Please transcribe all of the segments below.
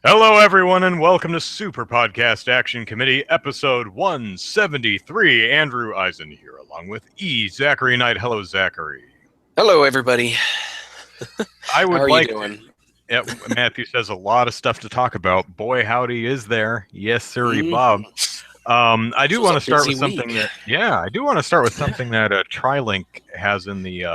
Hello, everyone, and welcome to Super Podcast Action Committee, episode 173. Andrew Eisen here, along with Zachary Knight. Hello, Zachary. Hello, everybody. I would How are like you doing? Matthew says a lot of stuff to talk about. Boy, howdy, is there? Yes, sirree, Mm. Bob. I do This was want a to start busy with something week. I do want to start with something that TriLink has in the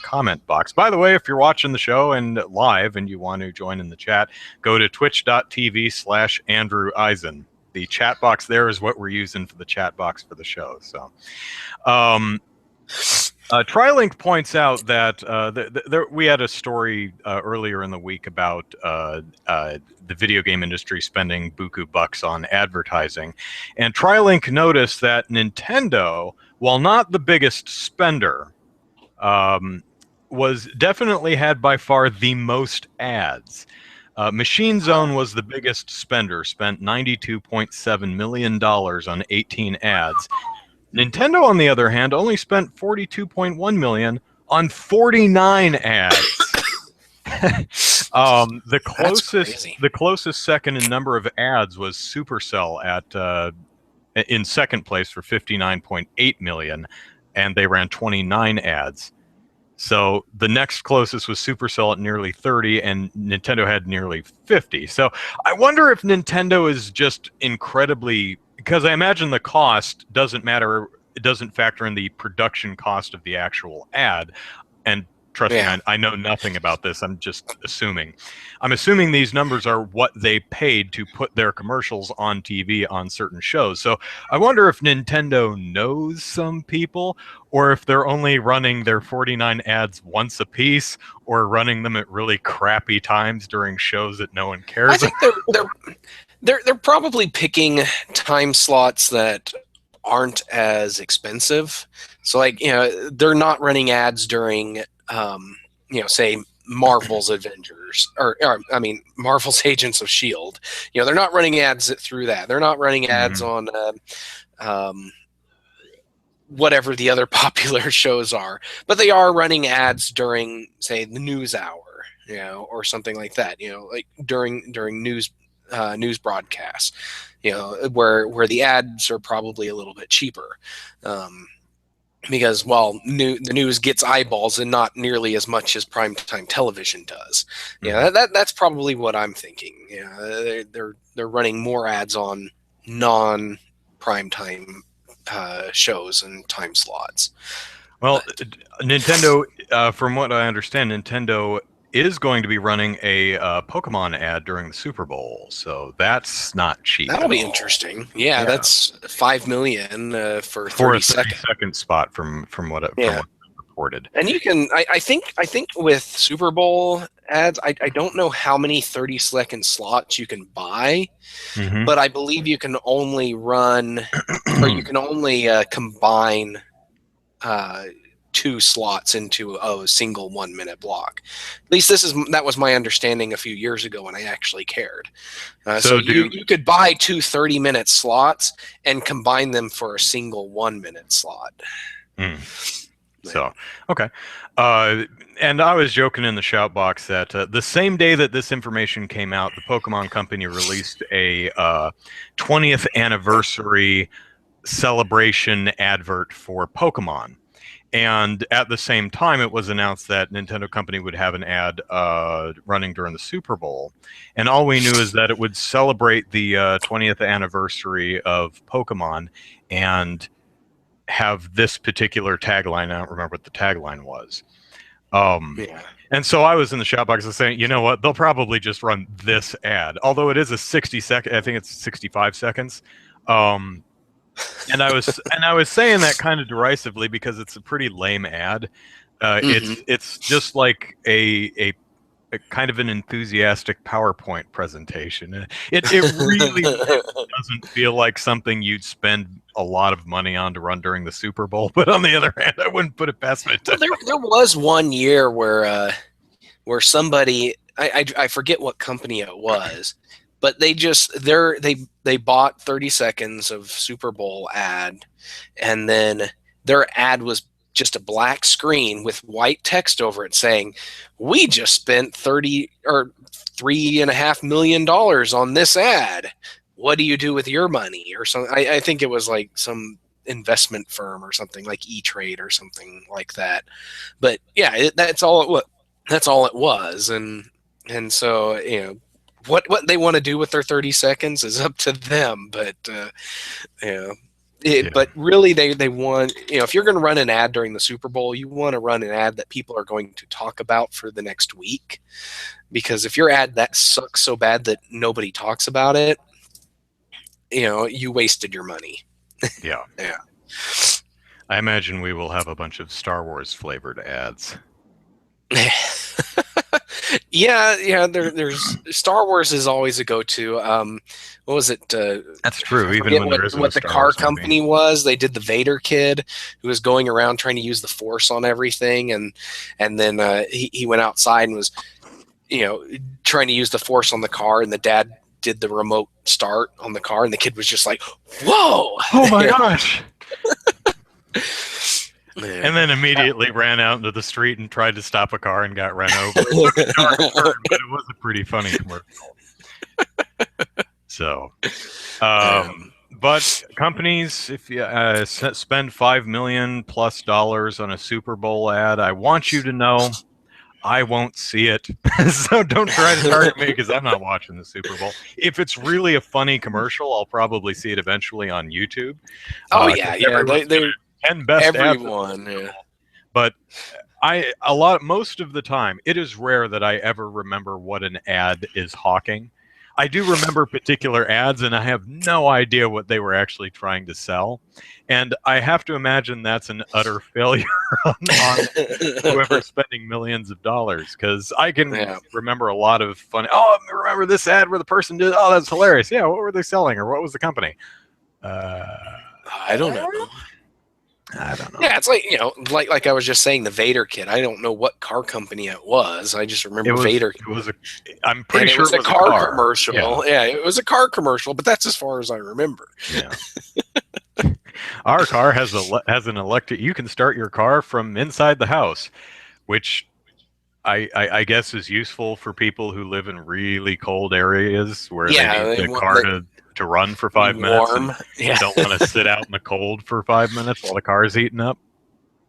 comment box. By the way, if you're watching the show and live and you want to join in the chat, go to twitch.tv/Andrew Eisen. The chat box there is what we're using for the chat box for the show. So, TriLink points out that we had a story earlier in the week about the video game industry spending buku bucks on advertising, and TriLink noticed that Nintendo, while not the biggest spender, was definitely had by far the most ads. Machine Zone was the biggest spender, spent $92.7 million on 18 ads. Nintendo, on the other hand, only spent $42.1 million on 49 ads. The closest second in number of ads was Supercell in second place for 59.8 million, and they ran 29 ads. So the next closest was Supercell at nearly 30, and Nintendo had nearly 50. So I wonder if Nintendo is just incredibly, because I imagine the cost doesn't matter. It doesn't factor in the production cost of the actual ad. And trust me, I know nothing about this. I'm just assuming. I'm assuming these numbers are what they paid to put their commercials on TV on certain shows. So I wonder if Nintendo knows some people, or if they're only running their 49 ads once a piece, or running them at really crappy times during shows that no one cares about. I think they're probably picking time slots that aren't as expensive. So, like, they're not running ads during say Marvel's Avengers or Marvel's Agents of S.H.I.E.L.D. They're not running ads through that. They're not running ads on whatever the other popular shows are, but they are running ads during, say, the news hour, or something like that, like during news broadcasts, where the ads are probably a little bit cheaper. Because the news gets eyeballs and not nearly as much as primetime television does. That's probably what I'm thinking. They're running more ads on non-primetime shows and time slots. Well, Nintendo, from what I understand, Nintendo is going to be running a Pokemon ad during the Super Bowl, so that's not cheap. That'll be interesting. Yeah, that's $5 million for 30 seconds. 30-second spot from what reported. And you can, I think with Super Bowl ads, I don't know how many 30-second slots you can buy, but I believe you can only run, or you can only combine 2 slots into a single 1-minute block. At least that was my understanding a few years ago when I actually cared. So you could buy 2 30-minute slots and combine them for a single 1-minute slot. So, okay. And I was joking in the shout box that the same day that this information came out, the Pokemon Company released a 20th anniversary celebration advert for Pokemon. And at the same time, it was announced that Nintendo Company would have an ad running during the Super Bowl. And all we knew is that it would celebrate the 20th anniversary of Pokemon and have this particular tagline. I don't remember what the tagline was. And so I was in the shout box saying, you know what? They'll probably just run this ad. Although it is a 60-second, I think it's 65 seconds. And I was saying that kind of derisively because it's a pretty lame ad. It's just like a kind of an enthusiastic PowerPoint presentation. It really doesn't feel like something you'd spend a lot of money on to run during the Super Bowl. But on the other hand, I wouldn't put it past me. Well, there was one year where somebody, I forget what company it was, but they bought 30 seconds of Super Bowl ad, and then their ad was just a black screen with white text over it saying, "We just spent $3.5 million on this ad. What do you do with your money?" Or something. I think it was like some investment firm or something like E-Trade or something like that. But yeah, that's all it was. That's all it was, and so what they want to do with their 30 seconds is up to them. But but really, they want, if you're going to run an ad during the Super Bowl, you want to run an ad that people are going to talk about for the next week. Because if your ad that sucks so bad that nobody talks about it, you wasted your money. Yeah. Yeah. I imagine we will have a bunch of Star Wars flavored ads. Yeah. There's Star Wars is always a go-to. What was it? That's true. Even when there isn't what a the Star car Wars company movie. was, they did the Vader kid who was going around trying to use the Force on everything, and then he went outside and was trying to use the Force on the car, and the dad did the remote start on the car, and the kid was just like, "Whoa! Oh my gosh!" Yeah. And then immediately ran out into the street and tried to stop a car and got run over. It took a dark turn, but it was a pretty funny commercial. So, but companies, if you spend $5 million plus on a Super Bowl ad, I want you to know I won't see it. So don't try to target me because I'm not watching the Super Bowl. If it's really a funny commercial, I'll probably see it eventually on YouTube. Oh yeah. They 10 best everyone. ads. Yeah. But most of the time, it is rare that I ever remember what an ad is hawking. I do remember particular ads, and I have no idea what they were actually trying to sell. And I have to imagine that's an utter failure on whoever's spending millions of dollars, because I can remember a lot of funny. Oh, remember this ad where the person did? Oh, that's hilarious. Yeah, what were they selling, or what was the company? I don't know. I don't know. Yeah, it's like like I was just saying, the Vader kid. I don't know what car company it was. I just remember Vader. I'm pretty sure it was a car commercial. Yeah, it was a car commercial, but that's as far as I remember. Yeah. Our car has an electric. You can start your car from inside the house, which I guess is useful for people who live in really cold areas where they need the car to run for 5 minutes and don't want to sit out in the cold for 5 minutes while the car's heating up.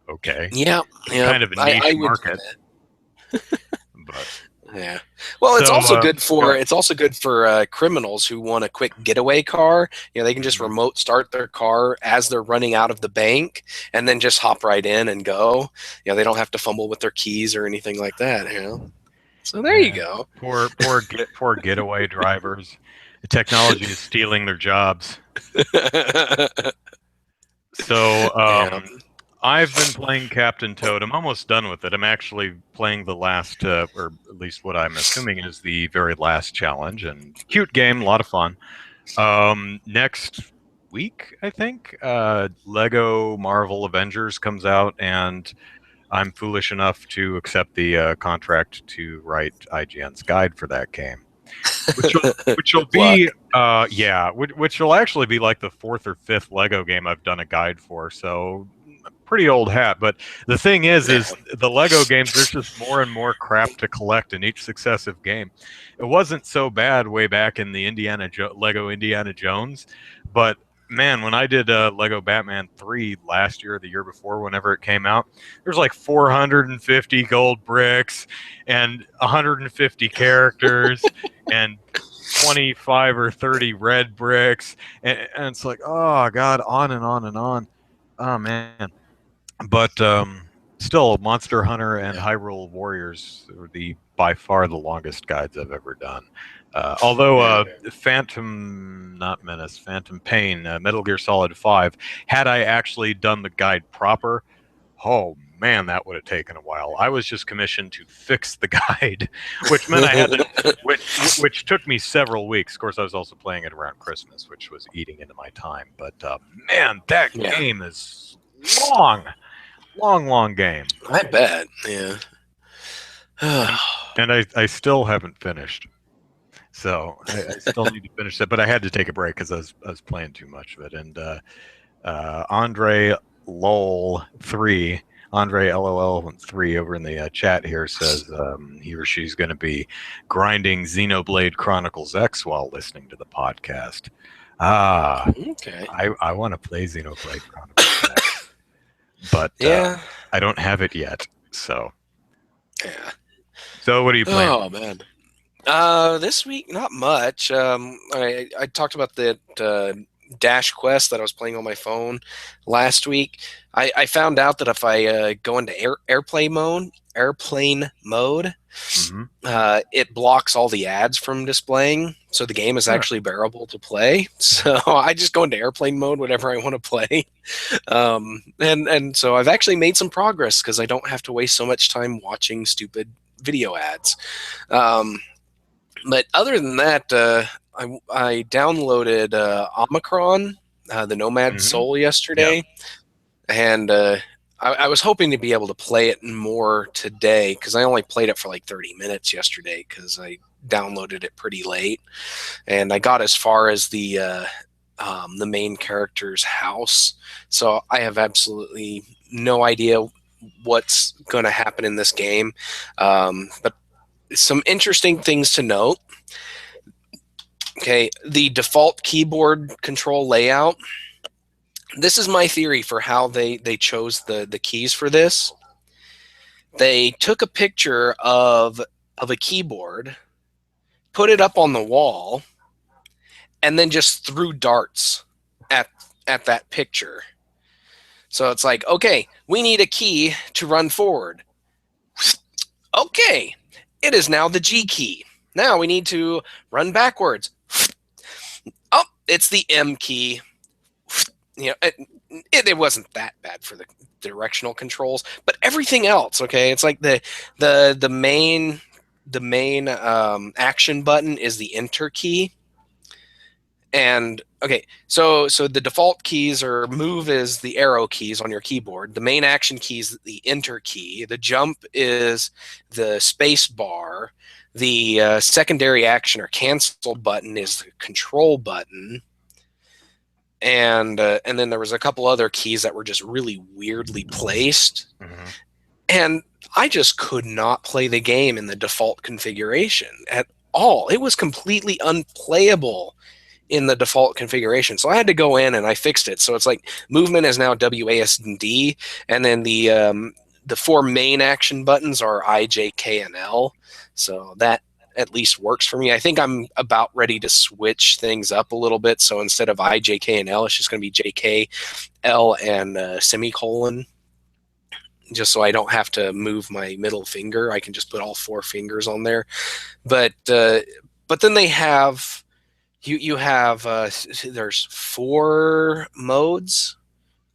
Okay. Yeah. Kind of a niche market. But yeah. Well, it's also good for criminals who want a quick getaway car. They can just remote start their car as they're running out of the bank and then just hop right in and go. They don't have to fumble with their keys or anything like that. So there you go. Poor getaway drivers. The technology is stealing their jobs. So I've been playing Captain Toad. I'm almost done with it. I'm actually playing the last, or at least what I'm assuming is the very last challenge. And cute game, a lot of fun. Next week, I think, Lego Marvel Avengers comes out, and I'm foolish enough to accept the contract to write IGN's guide for that game. Which will be which will actually be like the 4th or 5th Lego game I've done a guide for, so pretty old hat. But the thing is the Lego games, there's just more and more crap to collect in each successive game. It wasn't so bad way back in the Lego Indiana Jones, but man, when I did Lego Batman 3 last year or the year before, whenever it came out, there's like 450 gold bricks and 150 characters and 25 or 30 red bricks. And it's like, oh, God, on and on and on. Oh, man. But still, Monster Hunter and Hyrule Warriors are by far the longest guides I've ever done. Although Phantom Pain, Metal Gear Solid 5, had I actually done the guide proper, oh man, that would have taken a while. I was just commissioned to fix the guide, which meant I had to, which took me several weeks. Of course, I was also playing it around Christmas, which was eating into my time. But man, that game is long game. I bet, yeah. And I still haven't finished. So I still need to finish it, but I had to take a break because I was playing too much of it. And Andre Lol 3 Andre LOL3 over in the chat here says he or she's going to be grinding Xenoblade Chronicles X while listening to the podcast. Okay. I want to play Xenoblade Chronicles X, but Yeah. I don't have it yet. So Yeah. what are you playing? Oh man. This week not much. I talked about that Dash Quest that I was playing on my phone last week. I found out that if I go into airplane mode, it blocks all the ads from displaying, so the game is actually bearable to play. So I just go into airplane mode whenever I want to play, and so I've actually made some progress because I don't have to waste so much time watching stupid video ads. But other than that, I downloaded Omicron, the Nomad Soul, yesterday, and I was hoping to be able to play it more today because I only played it for like 30 minutes yesterday because I downloaded it pretty late, and I got as far as the main character's house. So I have absolutely no idea what's going to happen in this game, but some interesting things to note. Okay, the default keyboard control layout. This is my theory for how they chose the keys for this. They took a picture of a keyboard, put it up on the wall, and then just threw darts at that picture. So it's like, okay, we need a key to run forward. Okay, it is now the G key. Now we need to run backwards. Oh, it's the M key. It wasn't that bad for the directional controls, but everything else, okay, it's like the main action button is the enter key. And okay, so the default keys are move is the arrow keys on your keyboard. The main action key is the enter key. The jump is the space bar. The secondary action or cancel button is the control button. And then there was a couple other keys that were just really weirdly placed. And I just could not play the game in the default configuration at all. It was completely unplayable in the default configuration. So I had to go in and I fixed it. So it's like movement is now WASD, and then the four main action buttons are I, J, K, and L. So that at least works for me. I think I'm about ready to switch things up a little bit. So instead of I, J, K, and L, it's just going to be J, K, L, and semicolon. Just so I don't have to move my middle finger. I can just put all four fingers on there. But then they have you have there's four modes,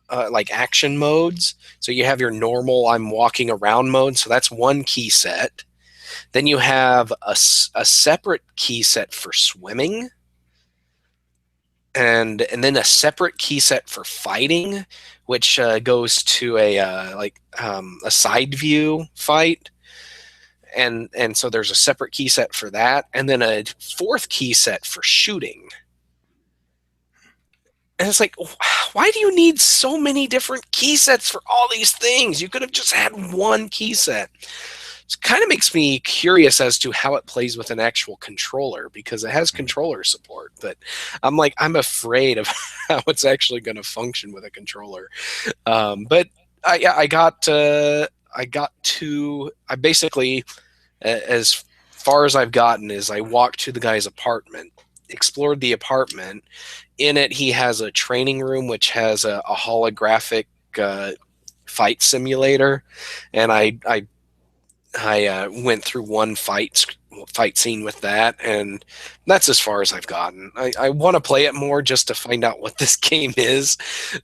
like action modes. So you have your normal I'm walking around mode. So that's one key set. Then you have a separate key set for swimming, and then a separate key set for fighting, which goes to a side view fight, and so there's a separate key set for that, and then a fourth key set for shooting. And it's like, why do you need so many different key sets for all these things? You could have just had one key set. It kind of makes me curious as to how it plays with an actual controller, because it has controller support, but I'm afraid of how it's actually going to function with a controller. But I basically, as far as I've gotten, is I walked to the guy's apartment, explored the apartment. In it, he has a training room which has a holographic fight simulator, and I went through one fight scene with that, and that's as far as I've gotten. I want to play it more just to find out what this game is,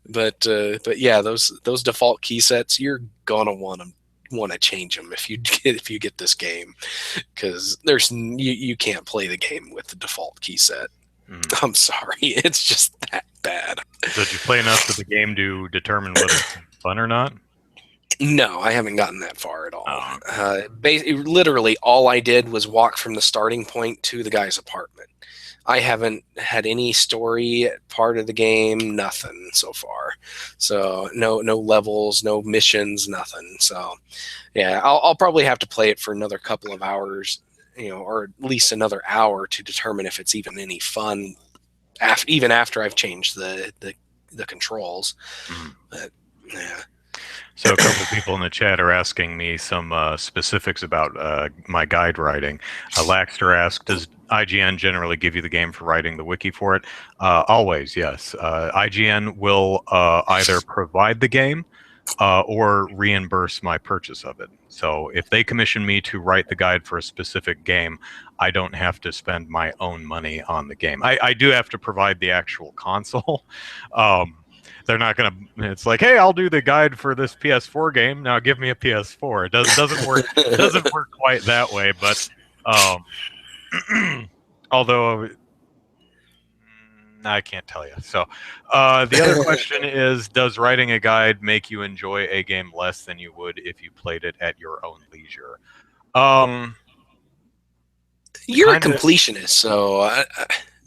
but yeah, those default key sets, you're gonna want to change them if you get this game, because you can't play the game with the default key set. I'm sorry, it's just that bad. So did you play enough of the game to determine whether it's fun or not? No, I haven't gotten that far at all. Oh. Literally, all I did was walk from the starting point to the guy's apartment. I haven't had any story part of the game, nothing so far. So no levels, no missions, nothing. So yeah, I'll probably have to play it for another couple of hours, or at least another hour to determine if it's even any fun. Even after I've changed the controls, but yeah. So a couple people in the chat are asking me some specifics about my guide writing. Laxter asked, does IGN generally give you the game for writing the wiki for it? Always, yes. IGN will either provide the game or reimburse my purchase of it. So if they commission me to write the guide for a specific game, I don't have to spend my own money on the game. I do have to provide the actual console. They're not gonna. It's like, hey, I'll do the guide for this PS4 game. Now give me a PS4. It doesn't work. Doesn't work quite that way. But although I can't tell you. So the other question is, does writing a guide make you enjoy a game less than you would if you played it at your own leisure? You're a Kind of. completionist, so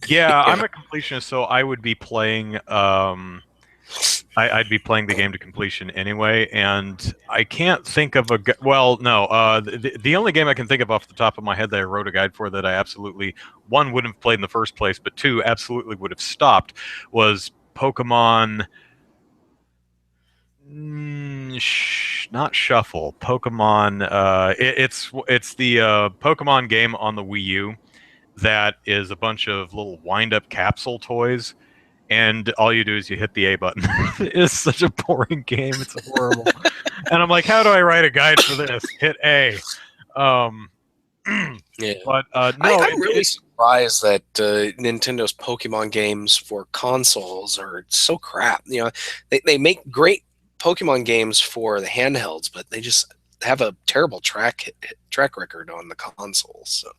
Yeah, I'm a completionist, so I would be playing. I'd be playing the game to completion anyway, and I can't think of a well, no. The only game I can think of off the top of my head that I wrote a guide for that I absolutely, one, wouldn't have played in the first place, but two, absolutely would have stopped was Pokemon. Not Shuffle. Pokemon. It's the Pokemon game on the Wii U that is a bunch of little wind-up capsule toys. And all you do is you hit the A button. It's such a boring game. It's horrible. And I'm like, how do I write a guide for this? Hit A. yeah. But no, I'm really surprised that Nintendo's Pokemon games for consoles are so crap. They make great Pokemon games for the handhelds, but they just have a terrible track record on the consoles. So.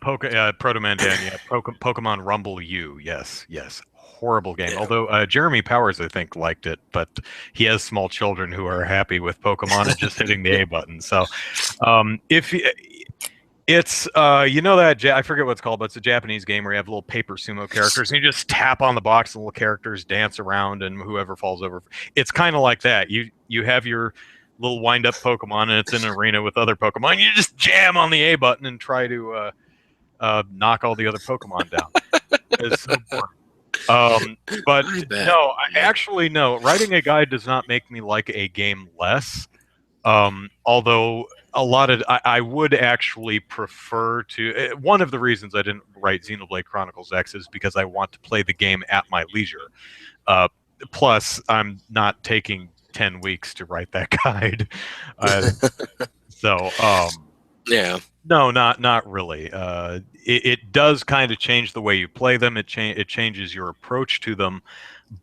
Proto Mandan, yeah. Pokemon Rumble U, yes. Horrible game. Yeah. Although Jeremy Powers, I think, liked it, but he has small children who are happy with Pokemon and just hitting the A button. So, if it's that I forget what it's called, but it's a Japanese game where you have little paper sumo characters and you just tap on the box and little characters dance around and whoever falls over. It's kind of like that. You have your little wind-up Pokemon and it's in an arena with other Pokemon. You just jam on the A button and try to knock all the other Pokemon down. It's so boring. But no, actually no. Writing a guide does not make me like a game less. Although a lot of I would actually prefer to. One of the reasons I didn't write Xenoblade Chronicles X is because I want to play the game at my leisure. Plus, I'm not taking 10 weeks to write that guide. Yeah. No, not really. It does kind of change the way you play them. It changes your approach to them.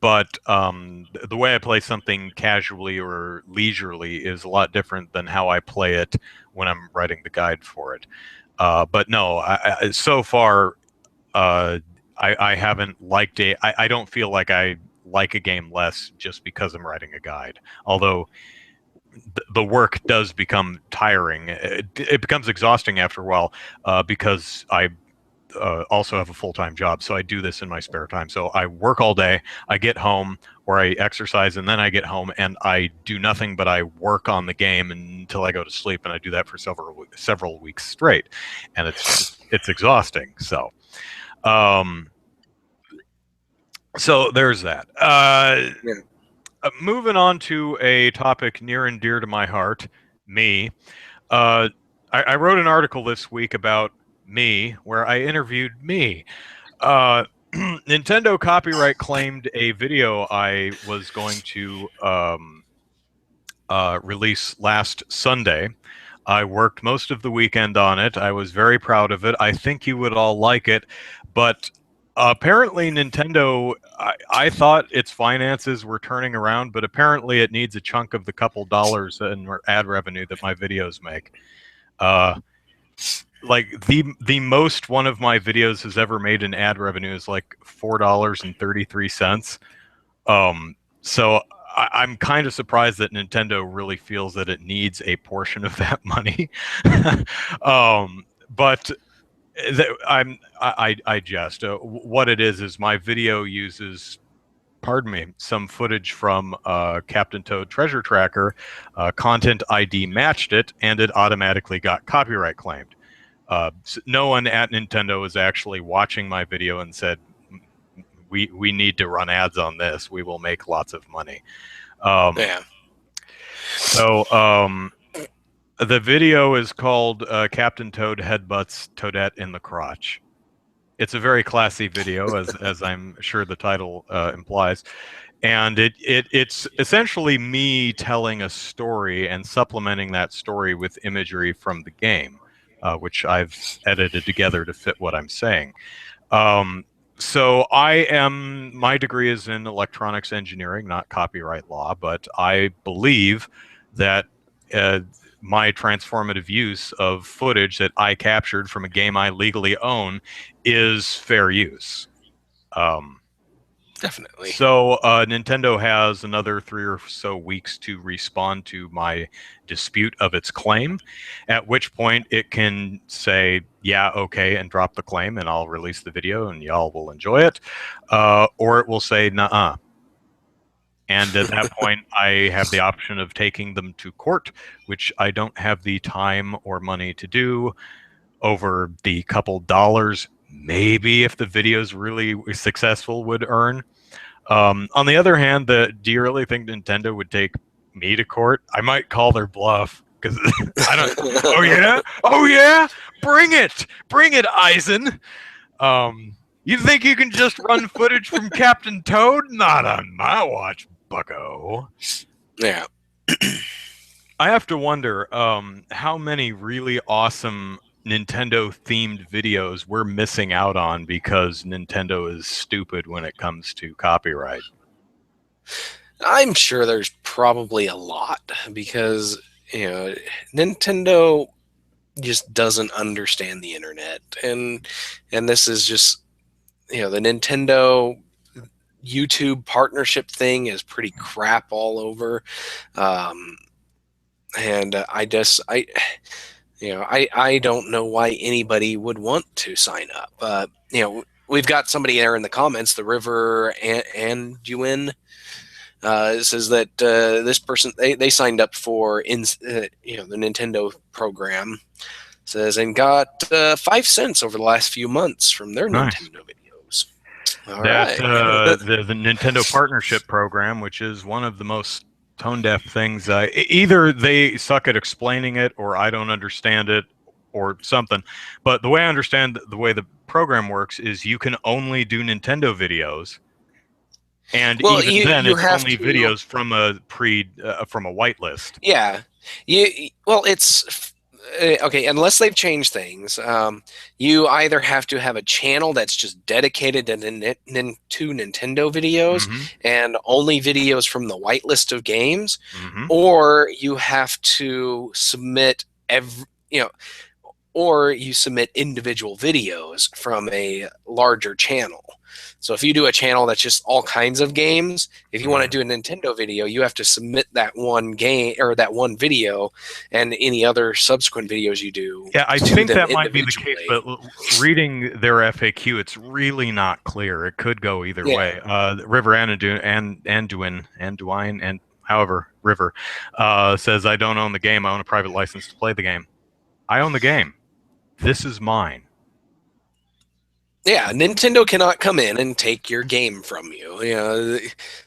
But the way I play something casually or leisurely is a lot different than how I play it when I'm writing the guide for it. But no, so far, I haven't liked it. I don't feel like I like a game less just because I'm writing a guide. Although the work does become tiring. It becomes exhausting after a while because I also have a full-time job, so I do this in my spare time. So I work all day, I get home, or I exercise, and then I get home, and I do nothing but I work on the game until I go to sleep, and I do that for several weeks straight, and it's exhausting. So, so there's that. Yeah. Moving on to a topic near and dear to my heart, me. I wrote an article this week about me, where I interviewed me. Nintendo copyright claimed a video I was going to release last Sunday. I worked most of the weekend on it. I was very proud of it. I think you would all like it, but apparently Nintendo, I thought its finances were turning around, but apparently it needs a chunk of the couple dollars in ad revenue that my videos make. Like the most one of my videos has ever made in ad revenue is like $4.33. So I'm kind of surprised that Nintendo really feels that it needs a portion of that money. But I jest. What it is my video uses, pardon me, some footage from Captain Toad Treasure Tracker. Content ID matched it, and it automatically got copyright claimed. No one at Nintendo is actually watching my video and said, we need to run ads on this. We will make lots of money. Yeah. So the video is called Captain Toad Headbutts Toadette in the Crotch. It's a very classy video, as I'm sure the title implies. And it's essentially me telling a story and supplementing that story with imagery from the game, which I've edited together to fit what I'm saying. So my degree is in electronics engineering, not copyright law, but I believe that my transformative use of footage that I captured from a game I legally own is fair use. Definitely. So Nintendo has another 3 or so weeks to respond to my dispute of its claim, at which point it can say, yeah, okay, and drop the claim, and I'll release the video, and y'all will enjoy it. Or it will say, nuh-uh. And at that point, I have the option of taking them to court, which I don't have the time or money to do, over the couple dollars, maybe if the video's really successful, would earn. On the other hand, do you really think Nintendo would take me to court? I might call their bluff because I don't. Oh yeah, bring it, Eisen. You think you can just run footage from Captain Toad? Not on my watch, bucko. Yeah. I have to wonder how many really awesome Nintendo-themed videos we're missing out on because Nintendo is stupid when it comes to copyright. I'm sure there's probably a lot because, Nintendo just doesn't understand the internet. And this is just, the Nintendo YouTube partnership thing is pretty crap all over. And I don't know why anybody would want to sign up. We've got somebody there in the comments, the River and Yuin, says that this person, they signed up for the Nintendo program, says, and got 5 cents over the last few months from their Nintendo videos. All right. The Nintendo partnership program, which is one of the most tone-deaf things. Either they suck at explaining it, or I don't understand it, or something. But the way I understand the way the program works is you can only do Nintendo videos, and even then, it's only videos from a from a whitelist. Yeah, it's okay, unless they've changed things. You either have to have a channel that's just dedicated to Nintendo videos and only videos from the whitelist of games, or you have to submit or you submit individual videos from a larger channel. So if you do a channel that's just all kinds of games, if you want to do a Nintendo video, you have to submit that one game or that one video and any other subsequent videos you do. Yeah, I think that might be the case, but reading their FAQ, it's really not clear. It could go either way. River Anduin, and however, River says, I don't own the game. I own a private license to play the game. I own the game. This is mine. Yeah, Nintendo cannot come in and take your game from you.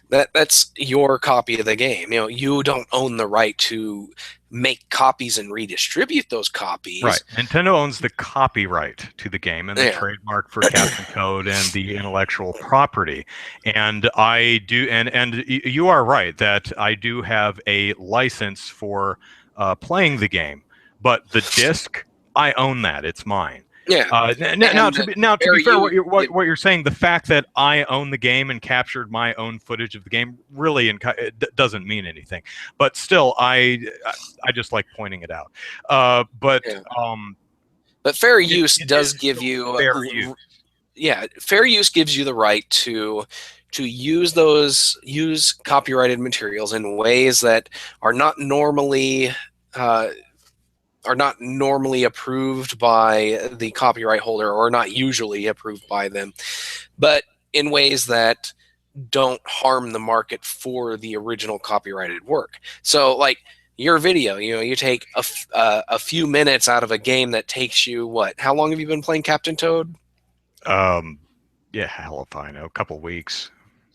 That's your copy of the game. You don't own the right to make copies and redistribute those copies. Right. Nintendo owns the copyright to the game and the trademark for Captain Toad and the intellectual property. And I do, and you are right that I do have a license for playing the game, but the disc, I own that. It's mine. Yeah. Now, to be fair, what you're saying, the fact that I own the game and captured my own footage of the game really doesn't mean anything. But still, I just like pointing it out. But fair use does give you fair use. Yeah, fair use gives you the right to to use copyrighted materials in ways that are not normally approved by the copyright holder, or not usually approved by them, but in ways that don't harm the market for the original copyrighted work. So like your video, you take a few minutes out of a game that takes you what? How long have you been playing Captain Toad? Yeah, hell if I know, a couple weeks.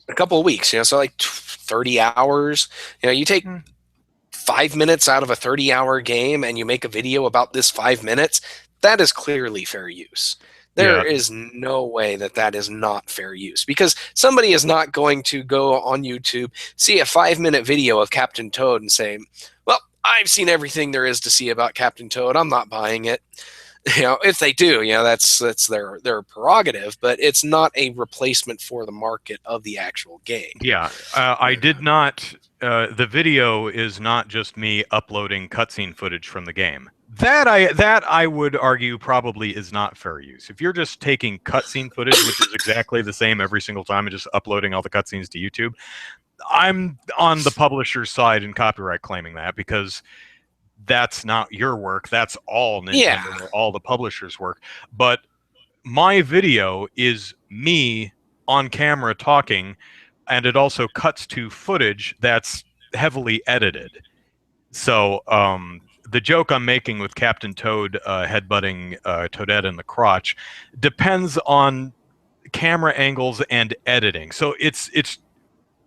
A couple of weeks, so like 30 hours. You take 5 minutes out of a 30-hour game and you make a video about this 5 minutes. That is clearly fair use. There is no way that is not fair use, because somebody is not going to go on YouTube, see a 5-minute video of Captain Toad and say, well, I've seen everything there is to see about Captain Toad, I'm not buying it. If they do, that's their prerogative, but it's not a replacement for the market of the actual game. Yeah, I did not. The video is not just me uploading cutscene footage from the game. That I would argue probably is not fair use. If you're just taking cutscene footage, which is exactly the same every single time, and just uploading all the cutscenes to YouTube, I'm on the publisher's side in copyright claiming that, because that's not your work. That's all Nintendo, all the publisher's work. But my video is me on camera talking, and it also cuts to footage that's heavily edited. So the joke I'm making with Captain Toad headbutting Toadette in the crotch depends on camera angles and editing. So it's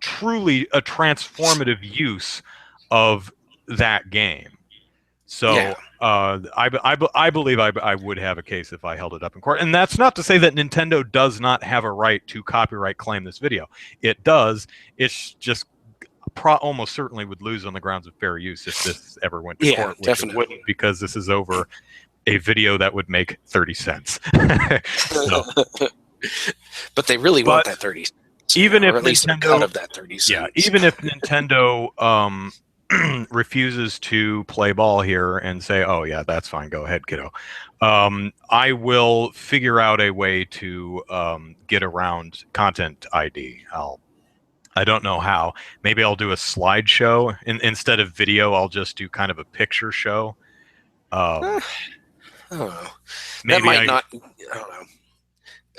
truly a transformative use of that game. So I believe I would have a case if I held it up in court. And that's not to say that Nintendo does not have a right to copyright claim this video. It does. It's just almost certainly would lose on the grounds of fair use if this ever went to court, which definitely. It wouldn't, because this is over a video that would make 30 cents. But they really want that 30 cents. Even if at least Nintendo, a cut of that 30 cents. Yeah, even if Nintendo refuses to play ball here and say, oh yeah, that's fine, go ahead, kiddo, I will figure out a way to get around content ID. I don't know how. Maybe I'll do a slideshow instead of video. I'll just do kind of a picture show. I don't know. Maybe I don't know.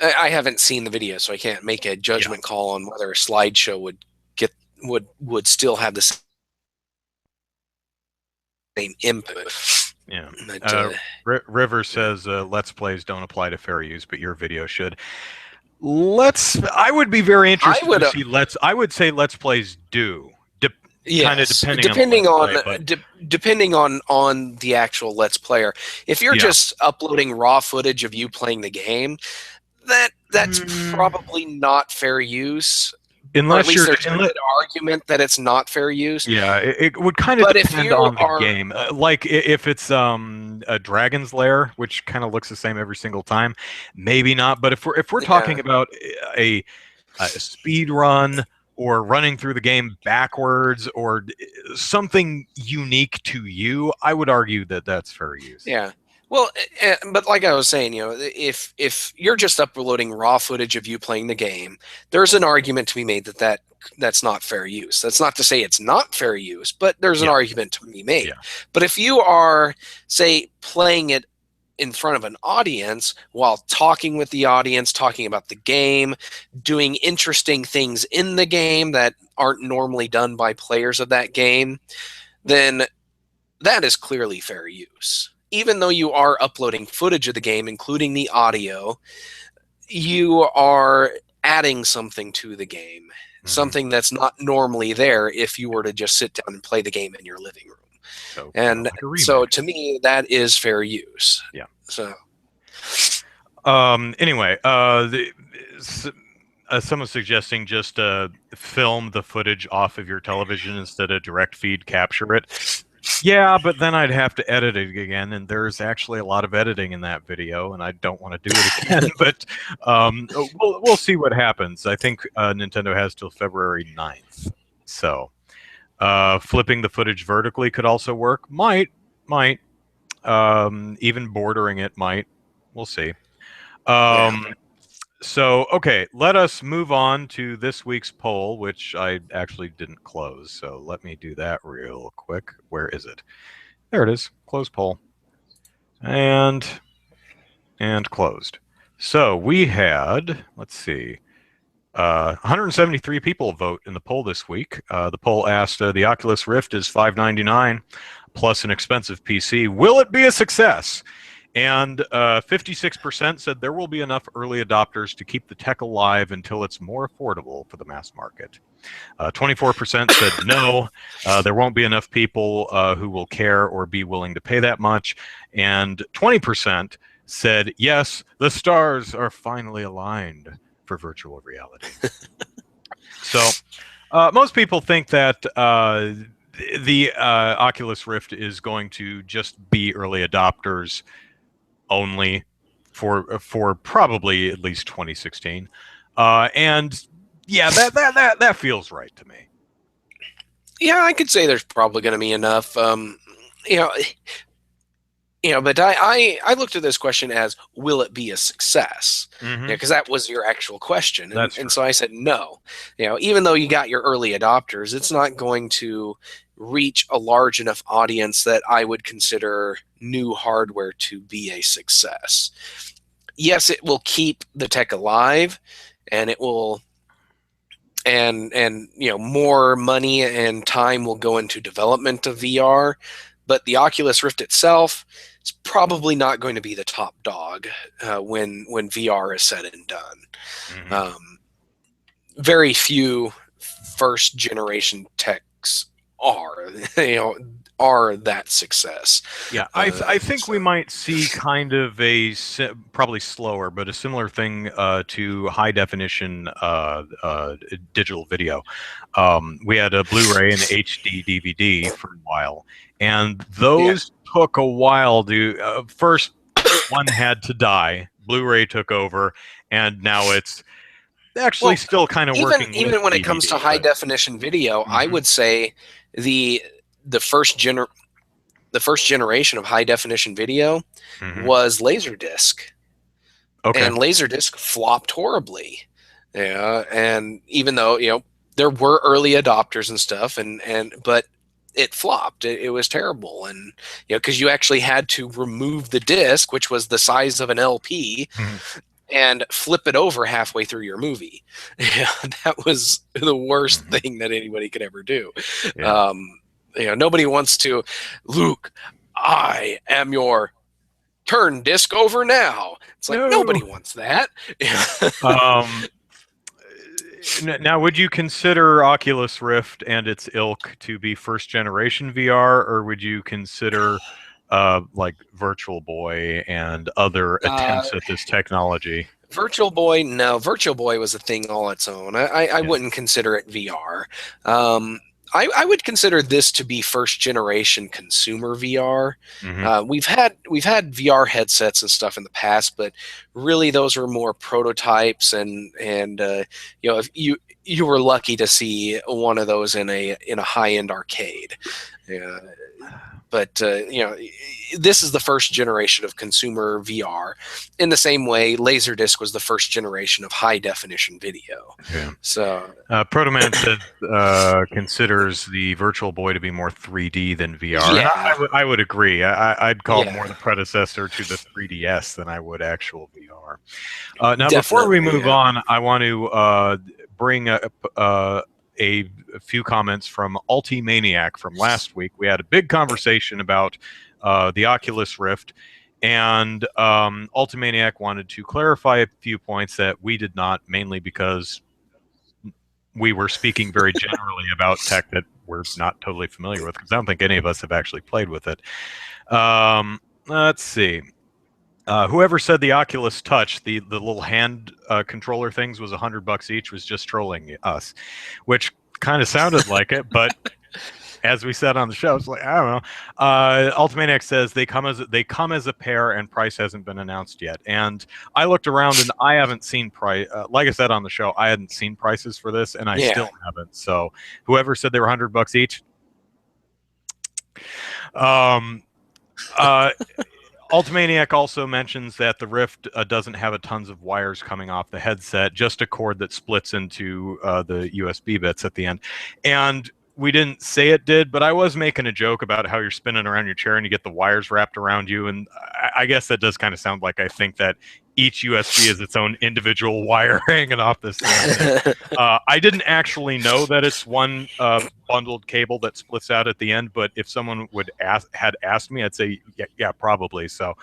I haven't seen the video, so I can't make a judgment call on whether a slideshow would still have the same input. Yeah. River says Let's Plays don't apply to fair use, but your video should. I would be very interested to see I would say Let's Plays do. Kind of depending on the actual Let's Player. If you're just uploading raw footage of you playing the game, that's probably not fair use. Unless there's a good argument that it's not fair use. Yeah, it would kind of depend on the game. Like if it's a Dragon's Lair, which kind of looks the same every single time, maybe not. But if we're talking about a speed run, or running through the game backwards, or something unique to you, I would argue that that's fair use. Yeah. Well, but like I was saying, if you're just uploading raw footage of you playing the game, there's an argument to be made that's not fair use. That's not to say it's not fair use, but there's an argument to be made. Yeah. But if you are, say, playing it in front of an audience while talking with the audience, talking about the game, doing interesting things in the game that aren't normally done by players of that game, then that is clearly fair use. Even though you are uploading footage of the game, including the audio, you are adding something to the game, something that's not normally there if you were to just sit down and play the game in your living room. So to me, that is fair use. Yeah. So anyway, someone's suggesting just film the footage off of your television instead of direct feed capture it. Yeah, but then I'd have to edit it again, and there's actually a lot of editing in that video, and I don't want to do it again. But we'll see what happens. I think Nintendo has till February 9th. So flipping the footage vertically could also work. Might. Even bordering it might. We'll see. So, okay, let us move on to this week's poll, which I actually didn't close. So let me do that real quick. Where is it? There it is. Close poll. And closed. So we had, let's see, 173 people vote in the poll this week. The poll asked, the Oculus Rift is $599 plus an expensive PC. Will it be a success? And 56% said there will be enough early adopters to keep the tech alive until it's more affordable for the mass market. 24% said no, there won't be enough people who will care or be willing to pay that much. And 20% said yes, the stars are finally aligned for virtual reality. So most people think that the Oculus Rift is going to just be early adopters only for probably at least 2016, and yeah, that feels right to me. Yeah, I could say there's probably going to be enough. But I looked at this question as, will it be a success? Mm-hmm. Because that was your actual question. And so I said no. Even though you got your early adopters, it's not going to reach a large enough audience that I would consider new hardware to be a success. Yes, it will keep the tech alive, and it will and more money and time will go into development of VR, but the Oculus Rift itself is probably not going to be the top dog when VR is said and done. Mm-hmm. Very few first generation techs are that success. Yeah, I think we might see kind of a probably slower, but a similar thing to high definition digital video. We had a Blu-ray and HD DVD for a while, and those took a while to. First, one had to die. Blu-ray took over, and now it's actually still kind of working. Even when DVD, it comes to high definition video, I would say the first generation of high definition video was Laserdisc. Okay. And Laserdisc flopped horribly. Yeah, and even though there were early adopters and stuff, but it flopped. It was terrible, and because you actually had to remove the disc, which was the size of an LP, and flip it over halfway through your movie. That was the worst thing that anybody could ever do. Yeah. Nobody wants to, Luke, I am your turn disc over now. It's like, nobody wants that. Now, would you consider Oculus Rift and its ilk to be first generation VR, or would you consider like Virtual Boy and other attempts at this technology? Virtual Boy, no. Virtual Boy was a thing all its own. I wouldn't consider it VR. I would consider this to be first generation consumer VR. We've had VR headsets and stuff in the past, but really those were more prototypes, and if you were lucky to see one of those in a high end arcade. But this is the first generation of consumer VR. In the same way, Laserdisc was the first generation of high definition video. Yeah. So, Protoman said considers the Virtual Boy to be more 3D than VR. Yeah. And I would agree. I'd call it more the predecessor to the 3DS than I would actual VR. Now, before we move on, I want to bring up a few comments from Ultimaniac from last week. We had a big conversation about the Oculus Rift, and Ultimaniac wanted to clarify a few points that we did not, mainly because we were speaking very generally about tech that we're not totally familiar with, because I don't think any of us have actually played with it. Let's see. Whoever said the Oculus Touch, the little hand controller things, was $100 each, was just trolling us, which kind of sounded like it, but as we said on the show, it's like, I don't know. Ultimaniac says they come as a pair, and price hasn't been announced yet. And I looked around, and I haven't seen price. Like I said on the show, I hadn't seen prices for this, and I still haven't. So whoever said they were $100 each. Ultimaniac also mentions that the Rift doesn't have a tons of wires coming off the headset, just a cord that splits into the USB bits at the end. And we didn't say it did, but I was making a joke about how you're spinning around your chair and you get the wires wrapped around you. And I guess that does kind of sound like I think that each USB is its own individual wire hanging off this thing. I didn't actually know that it's one bundled cable that splits out at the end, but if someone had asked me, I'd say yeah, probably. So,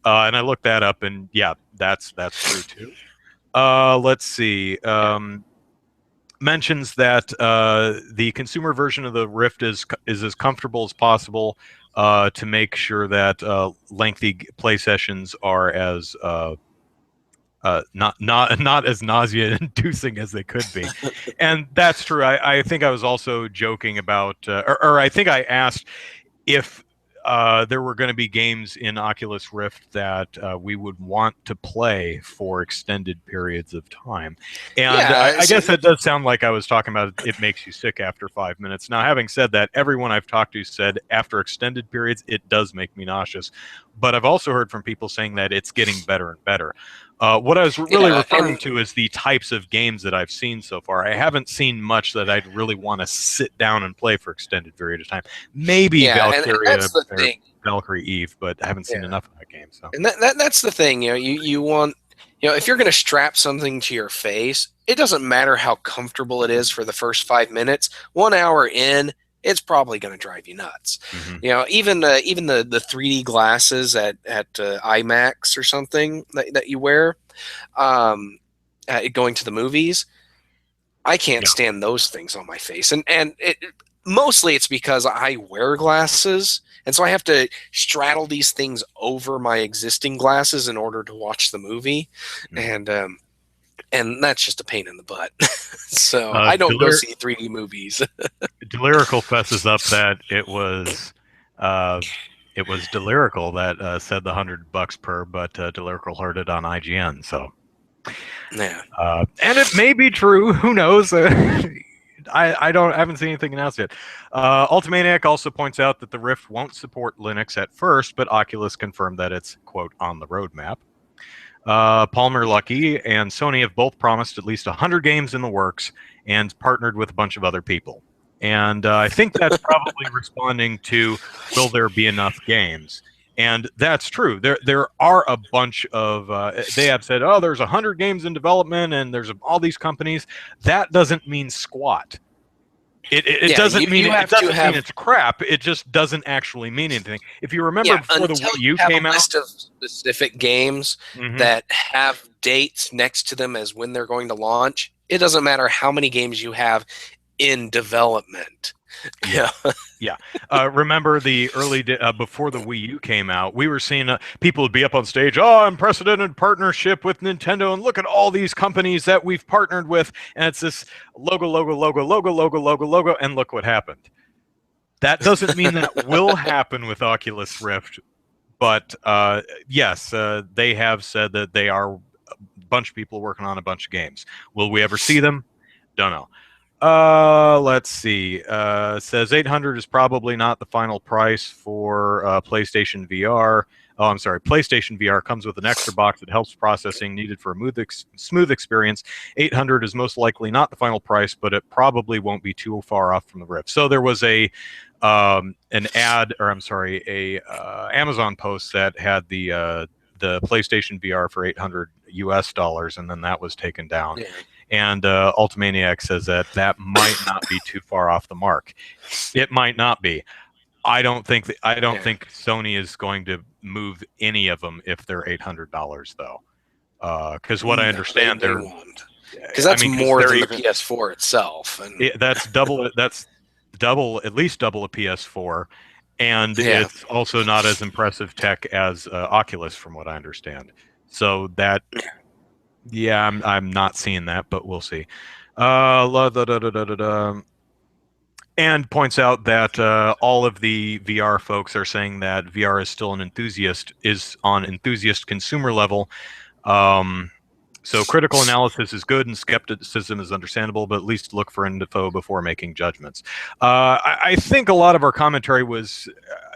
and I looked that up, and yeah, that's true too. Let's see. Mentions that the consumer version of the Rift is as comfortable as possible to make sure that lengthy play sessions are as not as nausea-inducing as they could be, and that's true. I think I was also joking about, or I think I asked if there were going to be games in Oculus Rift that we would want to play for extended periods of time. And Yeah, I guess that does sound like I was talking about it makes you sick after 5 minutes. Now, having said that, everyone I've talked to said after extended periods, it does make me nauseous. But I've also heard from people saying that it's getting better and better. What I was really referring to is the types of games that I've seen so far. I haven't seen much that I'd really want to sit down and play for extended period of time. Maybe Valkyrie Eve, but I haven't seen enough of that game. So, and that's the thing. You want, if you're going to strap something to your face, it doesn't matter how comfortable it is for the first 5 minutes. 1 hour in, it's probably going to drive you nuts. Mm-hmm. Even the 3D glasses at IMAX or something that you wear, going to the movies, I can't stand those things on my face, and mostly it's because I wear glasses, and so I have to straddle these things over my existing glasses in order to watch the movie, mm-hmm. And that's just a pain in the butt. So I don't go see 3D movies. Delirical fesses up that it was Delirical that said the $100 per, but Delirical heard it on IGN. So yeah, and it may be true. Who knows? I haven't seen anything announced yet. Ultimaniac also points out that the Rift won't support Linux at first, but Oculus confirmed that it's quote on the roadmap. Palmer Luckey and Sony have both promised at least 100 games in the works and partnered with a bunch of other people. And I think that's probably responding to, will there be enough games? And that's true. There are a bunch of, they have said, oh, there's 100 games in development and there's all these companies. That doesn't mean squat. It doesn't mean it's crap. It just doesn't actually mean anything. If you remember before the Wii U came out, list of specific games mm-hmm. that have dates next to them as when they're going to launch, it doesn't matter how many games you have in development. Yeah. Remember the early before the Wii U came out, we were seeing people would be up on stage, oh, unprecedented partnership with Nintendo, and look at all these companies that we've partnered with, and it's this logo, and look what happened. That doesn't mean that will happen with Oculus Rift, but yes, they have said that they are a bunch of people working on a bunch of games. Will we ever see them? Don't know. Let's see. Says 800 is probably not the final price for PlayStation VR. Oh, I'm sorry. PlayStation VR comes with an extra box that helps processing needed for a smooth experience. 800 is most likely not the final price, but it probably won't be too far off from the Rift. So there was an ad, or I'm sorry, a Amazon post that had the PlayStation VR for $800 US, and then that was taken down. Yeah. And Ultimaniac says that might not be too far off the mark. It might not be. I don't think Sony is going to move any of them if they're $800 though. Because what I understand, they won't. Because that's more than the PS4 itself. And that's double. That's double, at least double a PS4, and it's also not as impressive tech as Oculus, from what I understand. So that. Yeah, I'm not seeing that, but we'll see. And points out that all of the VR folks are saying that VR is still on enthusiast consumer level. So critical analysis is good and skepticism is understandable, but at least look for info before making judgments. I think a lot of our commentary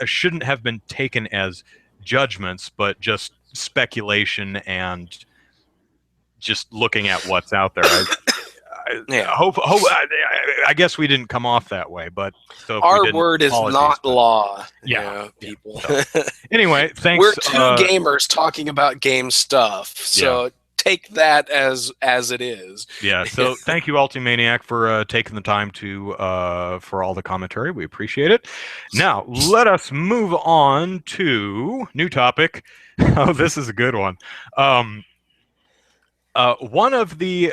shouldn't have been taken as judgments, but just speculation and just looking at what's out there. I guess we didn't come off that way, but so if we Our didn't, word is not law. Yeah, people. So, anyway, thanks. We're two gamers talking about game stuff, so take that as it is. Yeah. So thank you, Ultimaniac, for taking the time to for all the commentary. We appreciate it. Now let us move on to new topic. Oh, this is a good one. One of the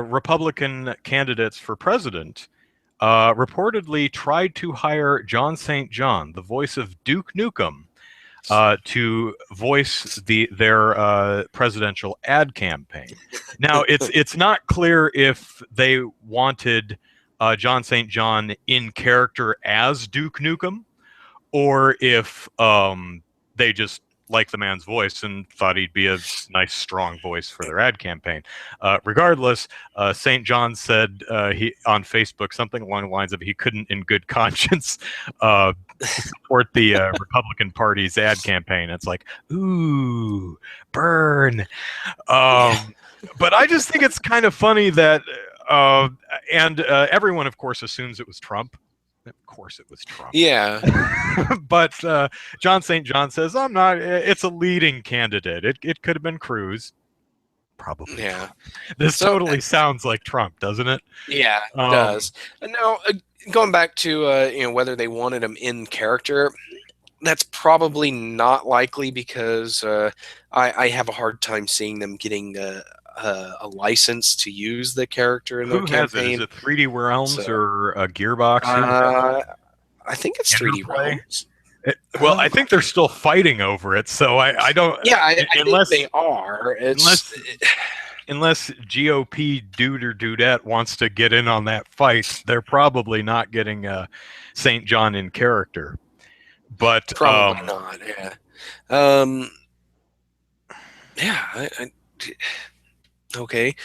Republican candidates for president reportedly tried to hire John St. John, the voice of Duke Nukem, to voice their presidential ad campaign. Now, it's not clear if they wanted John St. John in character as Duke Nukem, or if they just liked the man's voice and thought he'd be a nice, strong voice for their ad campaign. Regardless, St. John said he on Facebook something along the lines of he couldn't, in good conscience, support the Republican Party's ad campaign. It's like, ooh, burn. But I just think it's kind of funny that, and everyone, of course, assumes it was Trump. Of course it was Trump. Yeah. But John St. John says, I'm not, it's a leading candidate. It could have been Cruz. Probably. Yeah. This totally sounds like Trump, doesn't it? Yeah, it does. Now, going back to whether they wanted him in character, that's probably not likely because I have a hard time seeing them getting a license to use the character in their campaign. Is it 3D Realms or a Gearbox? I think it's 3D Realms. Well, I think they're still fighting over it, so I don't. Yeah, I think they are. Unless GOP dude or dudette wants to get in on that fight, they're probably not getting St. John in character. But probably not. Yeah. Okay.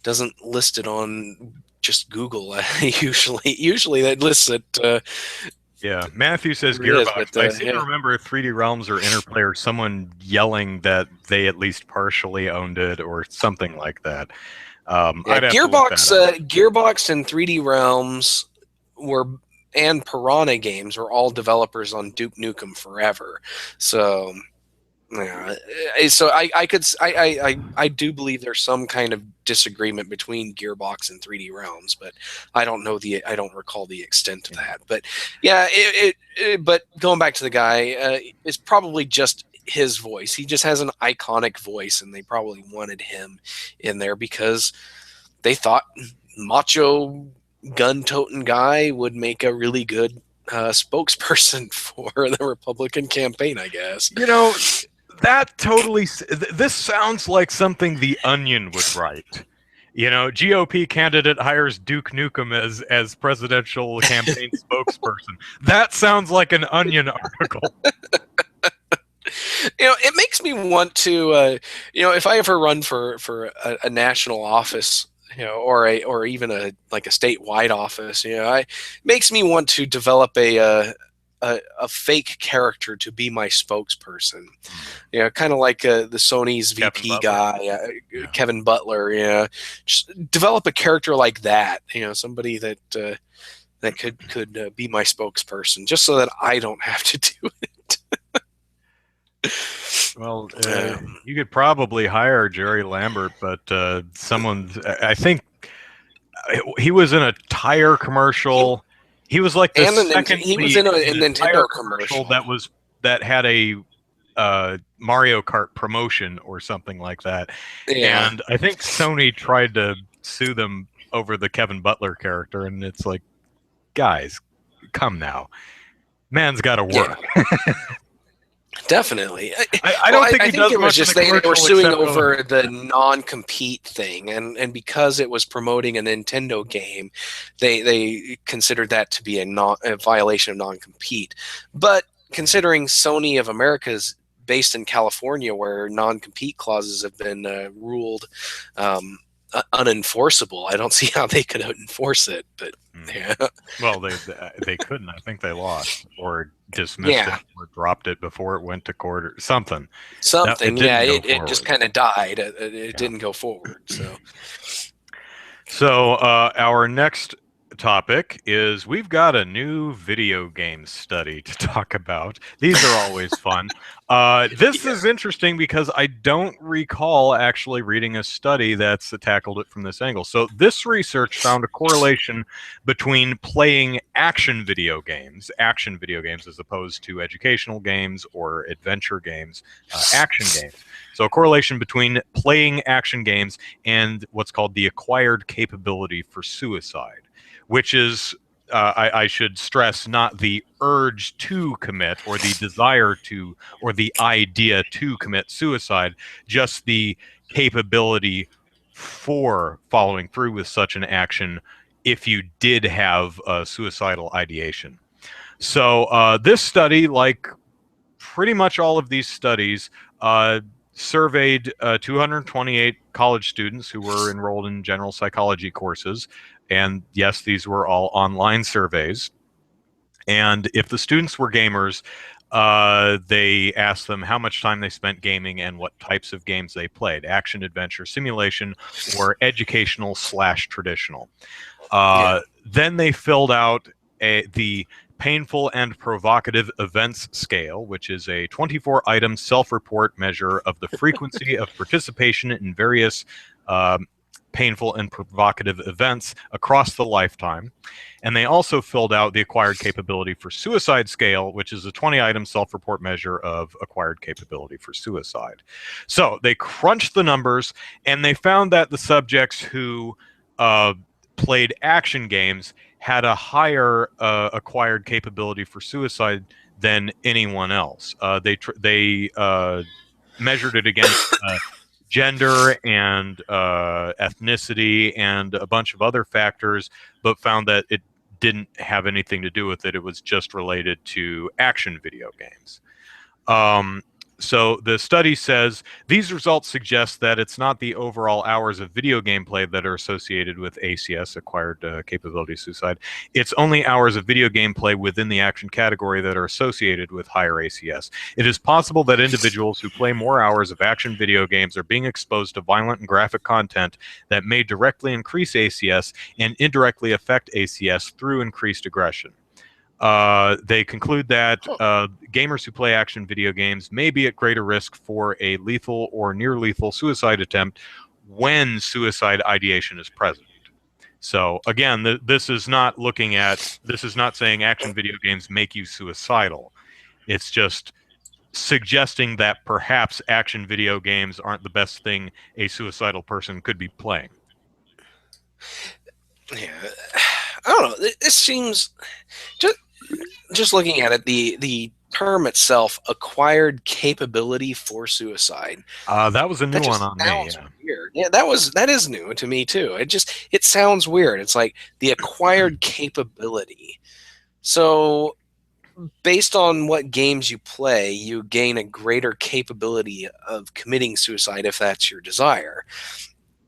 Doesn't list it on just Google. Usually that lists it. Yeah, Matthew says Gearbox. I seem to remember 3D Realms or Interplayer, someone yelling that they at least partially owned it or something like that. Gearbox and 3D Realms and Piranha Games were all developers on Duke Nukem Forever. So, yeah. So I do believe there's some kind of disagreement between Gearbox and 3D Realms, but I don't recall the extent of that. But yeah, but going back to the guy, it's probably just his voice. He just has an iconic voice, and they probably wanted him in there because they thought macho gun-toting guy would make a really good spokesperson for the Republican campaign, I guess. That totally. This sounds like something The Onion would write. GOP candidate hires Duke Nukem as presidential campaign spokesperson. That sounds like an Onion article. It makes me want to, if I ever run for a national office, or even a statewide office, it makes me want to develop a fake character to be my spokesperson. Kind of like the Sony's VP guy, Kevin Butler. Just develop a character like that. Somebody that could be my spokesperson, just so that I don't have to do it. Well, you could probably hire Jerry Lambert, but I think he was in a tire commercial. He was like the second. He was in a Nintendo commercial that had a Mario Kart promotion or something like that. Yeah. And I think Sony tried to sue them over the Kevin Butler character, and it's like, guys, come now, man's got to work. Yeah. Definitely. I don't think it was just they were suing over the non-compete thing, and because it was promoting a Nintendo game, they considered that to be a violation of non-compete. But considering Sony of America is based in California, where non-compete clauses have been ruled unenforceable. I don't see how they could enforce it, but yeah. Well, they couldn't. I think they lost or dismissed it Yeah, or dropped it before it went to court or something. That it something. Yeah, didn't go it just forward. kind of died. It Yeah. didn't go forward. So So our next topic is we've got a new video game study to talk about. These are always fun. This yeah, is interesting because I don't recall actually reading a study that's tackled it from this angle. So this research found a correlation between playing action video games as opposed to educational games or adventure games, action games. So a correlation between playing action games and what's called the acquired capability for suicide, which is, I should stress, not the urge to commit or the desire to or the idea to commit suicide, just the capability for following through with such an action if you did have a suicidal ideation. So this study, like pretty much all of these studies, surveyed 228 college students who were enrolled in general psychology courses. And yes, these were all online surveys. And if the students were gamers, they asked them how much time they spent gaming and what types of games they played: action, adventure, simulation, or educational / traditional. yeah. Then they filled out the painful and provocative events scale, which is a 24-item self-report measure of the frequency of participation in various painful and provocative events across the lifetime. And they also filled out the acquired capability for suicide scale, which is a 20-item self-report measure of acquired capability for suicide. So they crunched the numbers, and they found that the subjects who played action games had a higher acquired capability for suicide than anyone else. They measured it against gender and ethnicity and a bunch of other factors, but found that it didn't have anything to do with it. It was just related to action video games. Um, so the study says these results suggest that it's not the overall hours of video game play that are associated with ACS, acquired capability suicide. It's only hours of video game play within the action category that are associated with higher ACS. It is possible that individuals who play more hours of action video games are being exposed to violent and graphic content that may directly increase ACS and indirectly affect ACS through increased aggression. They conclude that gamers who play action video games may be at greater risk for a lethal or near lethal suicide attempt when suicide ideation is present. So again, this is not saying action video games make you suicidal. It's just suggesting that perhaps action video games aren't the best thing a suicidal person could be playing. Yeah. I don't know. This seems just looking at it, the term itself, acquired capability for suicide. That was a new That one just on me. sounds Yeah. weird. Yeah, that is new to me too. It sounds weird. It's like the acquired capability. So based on what games you play, you gain a greater capability of committing suicide if that's your desire.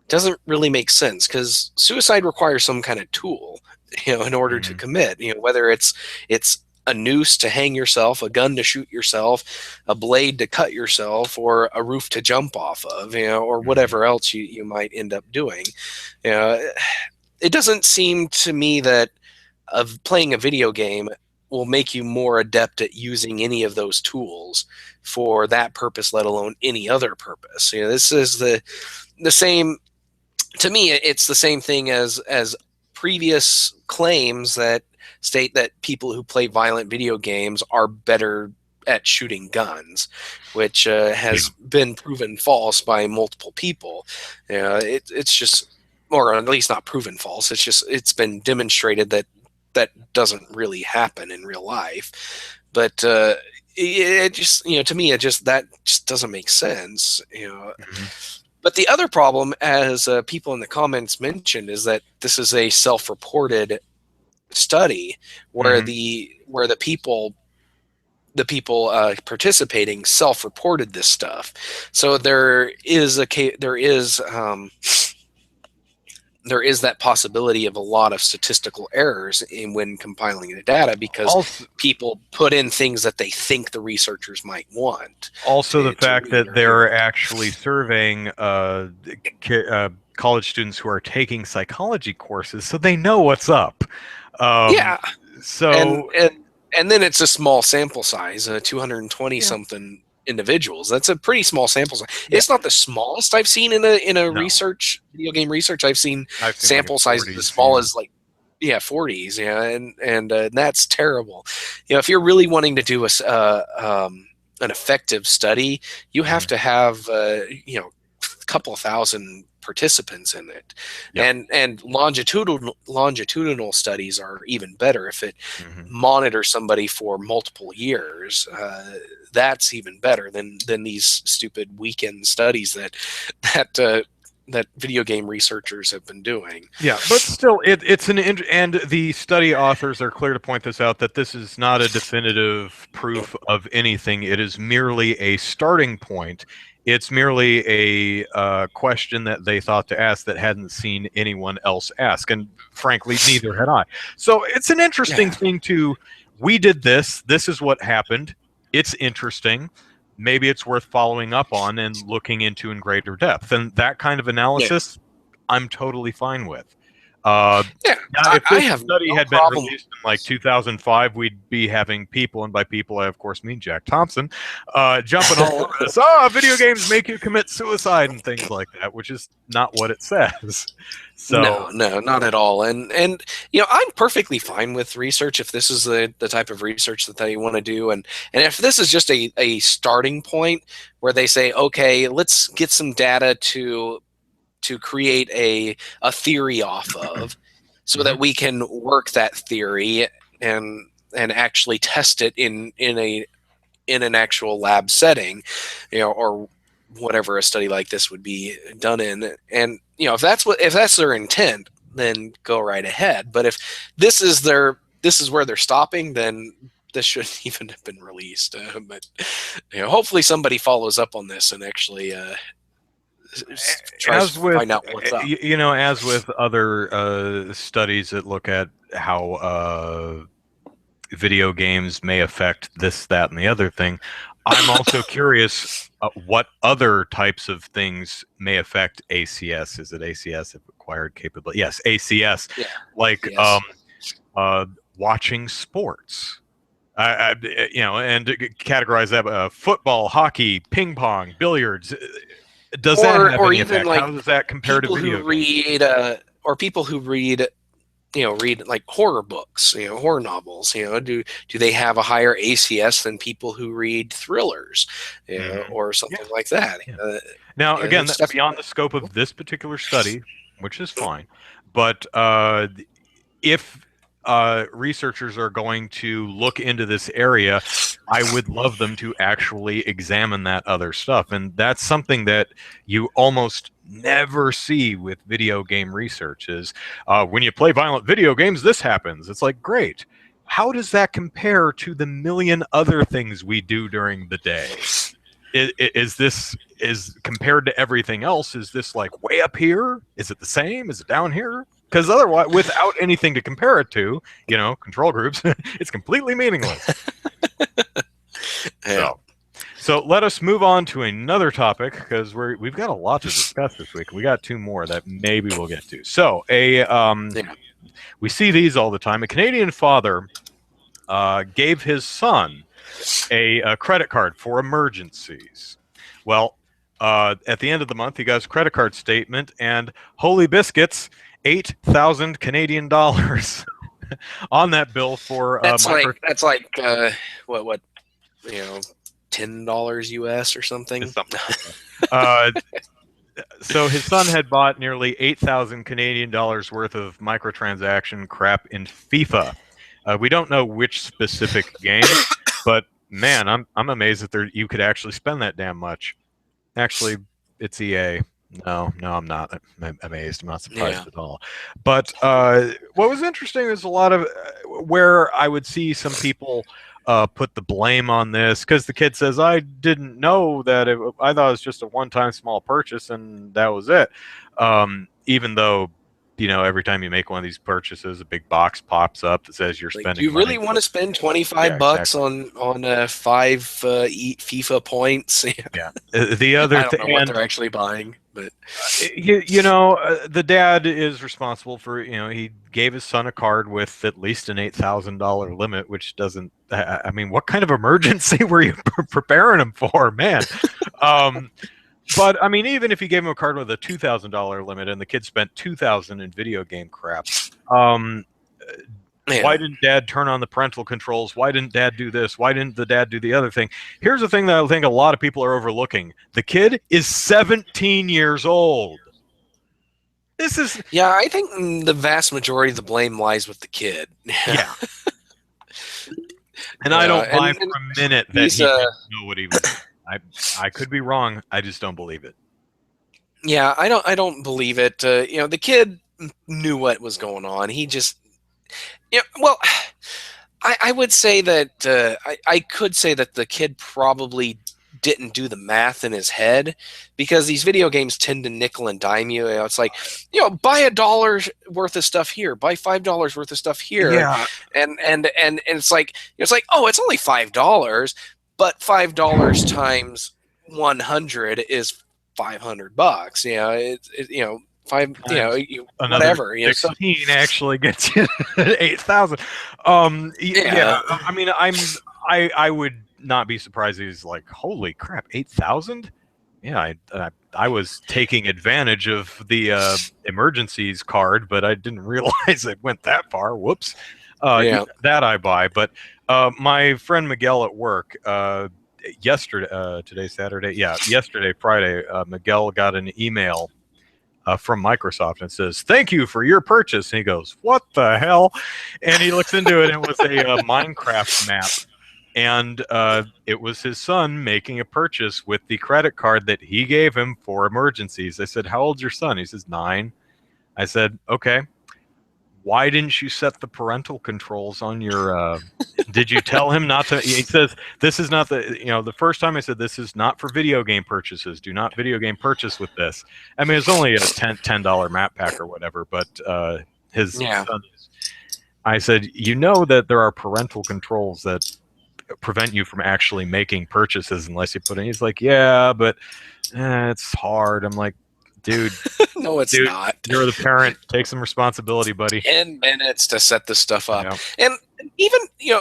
Doesn't really make sense because suicide requires some kind of tool, in order to commit. Whether it's a noose to hang yourself, a gun to shoot yourself, a blade to cut yourself, or a roof to jump off of, or whatever else you might end up doing. It doesn't seem to me that of playing a video game will make you more adept at using any of those tools for that purpose, let alone any other purpose. This is the same. To me, it's the same thing as previous claims that state that people who play violent video games are better at shooting guns, which has been proven false by multiple people. It's just, or at least not proven false. It's been demonstrated that doesn't really happen in real life. But it just, to me, that just doesn't make sense. But the other problem, as people in the comments mentioned, is that this is a self-reported study where the people participating self-reported this stuff. So there is there is that possibility of a lot of statistical errors when compiling the data, because people put in things that they think the researchers might want. Also, the fact that they're actually surveying college students who are taking psychology courses, so they know what's up. Yeah. So and then it's a small sample size, 220 something individuals. That's a pretty small sample size. Yeah. It's not the smallest I've seen in a research, video game research. I've seen sample sizes as small as 40s. Yeah, and that's terrible. If you're really wanting to do an effective study, you have to have a couple thousand participants in it. Yep. And longitudinal studies are even better. If it monitors somebody for multiple years, that's even better than these stupid weekend studies that video game researchers have been doing. Yeah, but still, it's and the study authors are clear to point this out, that this is not a definitive proof of anything. It is merely a starting point. It's merely a question that they thought to ask that hadn't seen anyone else ask, and frankly, neither had I. So it's an interesting thing we did this. This is what happened. It's interesting. Maybe it's worth following up on and looking into in greater depth. And that kind of analysis, I'm totally fine with. If this study had been released in like 2005, we'd be having people, and by people I of course mean Jack Thompson, jumping all over this. Video games make you commit suicide and things like that, which is not what it says. So no, not at all. And I'm perfectly fine with research if this is the type of research that they want to do, and if this is just a starting point where they say, okay, let's get some data to create a theory off of, so that we can work that theory and actually test it in an actual lab setting, or whatever a study like this would be done in. And if that's their intent, then go right ahead. But if this is where they're stopping, then this shouldn't even have been released. But hopefully somebody follows up on this and actually tries to find out what's up. As with other studies that look at how video games may affect this, that, and the other thing, I'm also curious what other types of things may affect ACS. Is it ACS, acquired capability? Yes, ACS. Yeah. Like watching sports. And categorize that football, hockey, ping pong, billiards. Does that have any effect? How does that compare to video games? Or people who read like horror books, horror novels, do they have a higher ACS than people who read thrillers, or something like that? Yeah. Now, again, that's beyond the scope of this particular study, which is fine. But if researchers are going to look into this area, I would love them to actually examine that other stuff. And that's something that you almost never see with video game research is when you play violent video games, this happens. It's like, great. How does that compare to the million other things we do during the day? Is compared to everything else, is this like way up here? Is it the same? Is it down here? Because otherwise, without anything to compare it to, control groups, it's completely meaningless. So let us move on to another topic, because we've got a lot to discuss this week. We got two more that maybe we'll get to. So we see these all the time. A Canadian father gave his son a credit card for emergencies. Well, at the end of the month, he got his credit card statement, and holy biscuits, 8,000 Canadian dollars on that bill for that's like what $10 US or something. So his son had bought nearly 8,000 Canadian dollars worth of microtransaction crap in FIFA. We don't know which specific game, but man, I'm amazed that you could actually spend that damn much. Actually, it's EA. No, I'm not amazed. I'm not surprised at all. But what was interesting is a lot of where I would see some people put the blame on this, because the kid says, I didn't know that I thought it was just a one-time small purchase and that was it. Even though every time you make one of these purchases, a big box pops up that says you're Like, do spending you really money. want to spend 25 Yeah, bucks exactly. on FIFA points? Yeah. The other I don't thing, know what and they're actually buying, but the dad is responsible for, he gave his son a card with at least an $8,000 limit, which doesn't. I mean, what kind of emergency were you preparing him for, man? Um, but I mean, even if you gave him a card with a $2,000 limit and the kid spent 2,000 in video game crap, um, why yeah, didn't dad turn on the parental controls? Why didn't dad do this? Why didn't the dad do the other thing? Here's the thing that I think a lot of people are overlooking. The kid is 17 years old. This is, yeah. I think the vast majority of the blame lies with the kid. yeah. And I Yeah, don't buy and for a minute that he's he didn't know what he was doing. I could be wrong. I just don't believe it. yeah. I don't believe it. The kid knew what was going on. He just well, I would say that I could say that the kid probably didn't do the math in his head because these video games tend to nickel and dime you. It's like, buy $1 worth of stuff here, buy $5 worth of stuff here, Yeah. and it's like, oh, it's only $5, but $5 times 100 is $500. Five, Times another whatever. 16 actually gets you 8,000. Yeah, Yeah. I mean, I would not be surprised if he's like, holy crap, 8,000? Yeah, I was taking advantage of the emergencies card, but I didn't realize it went that far. Whoops. Yeah. That I buy. But my friend Miguel at work, yesterday, today's Saturday. Yeah, yesterday, Friday, Miguel got an email from Microsoft and says, "Thank you for your purchase." And he goes, "What the hell?" And he looks into it, and it was a Minecraft map. And it was his son making a purchase with the credit card that he gave him for emergencies. I said, "How old's your son?" He says, 9. I said, "Okay. Why didn't you set the parental controls on your did you tell him not to?" He says, "This is not the first time I said, this is not for video game purchases. Do not video game purchase with this." I mean, it's only a $10 map pack or whatever, but his Yeah. son is. I said, "You know that there are parental controls that prevent you from actually making purchases unless you put in." He's like, "Yeah, but it's hard." I'm like, dude, No, it's dude, not. you're the parent. Take some responsibility, buddy. 10 minutes to set this stuff up. Yeah. And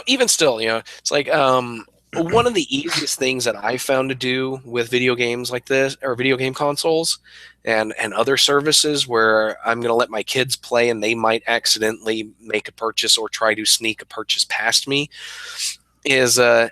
even still, it's like one of the easiest things that I found to do with video games like this, or video game consoles and other services where I'm going to let my kids play and they might accidentally make a purchase or try to sneak a purchase past me, is the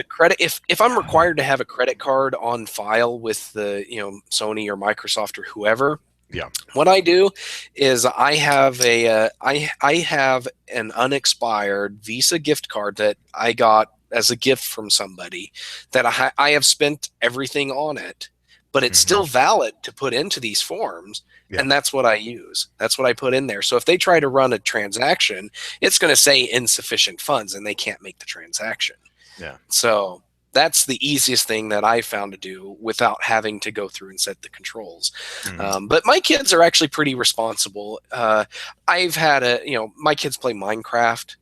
credit. If I'm required to have a credit card on file with the Sony or Microsoft or whoever, Yeah. what I do is I have I have an unexpired Visa gift card that I got as a gift from somebody that I have spent everything on it, but it's still valid to put into these forms. Yeah. And that's what I use. That's what I put in there. So if they try to run a transaction, it's going to say insufficient funds and they can't make the transaction. Yeah. So that's the easiest thing that I found to do without having to go through and set the controls. But my kids are actually pretty responsible. I've had my kids play Minecraft,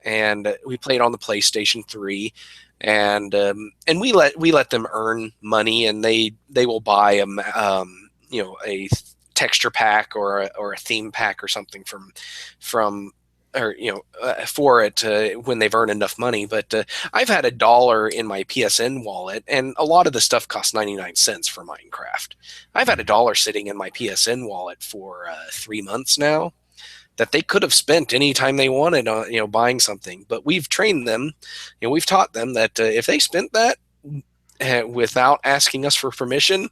and we played on the PlayStation 3, and we let them earn money, and they will buy a texture pack or a theme pack or something from or for it when they've earned enough money. But I've had $1 in my PSN wallet, and a lot of the stuff costs 99 cents for Minecraft. I've had $1 sitting in my PSN wallet for 3 months now that they could have spent any time they wanted on buying something. But we've trained them, we've taught them that if they spent that without asking us for permission,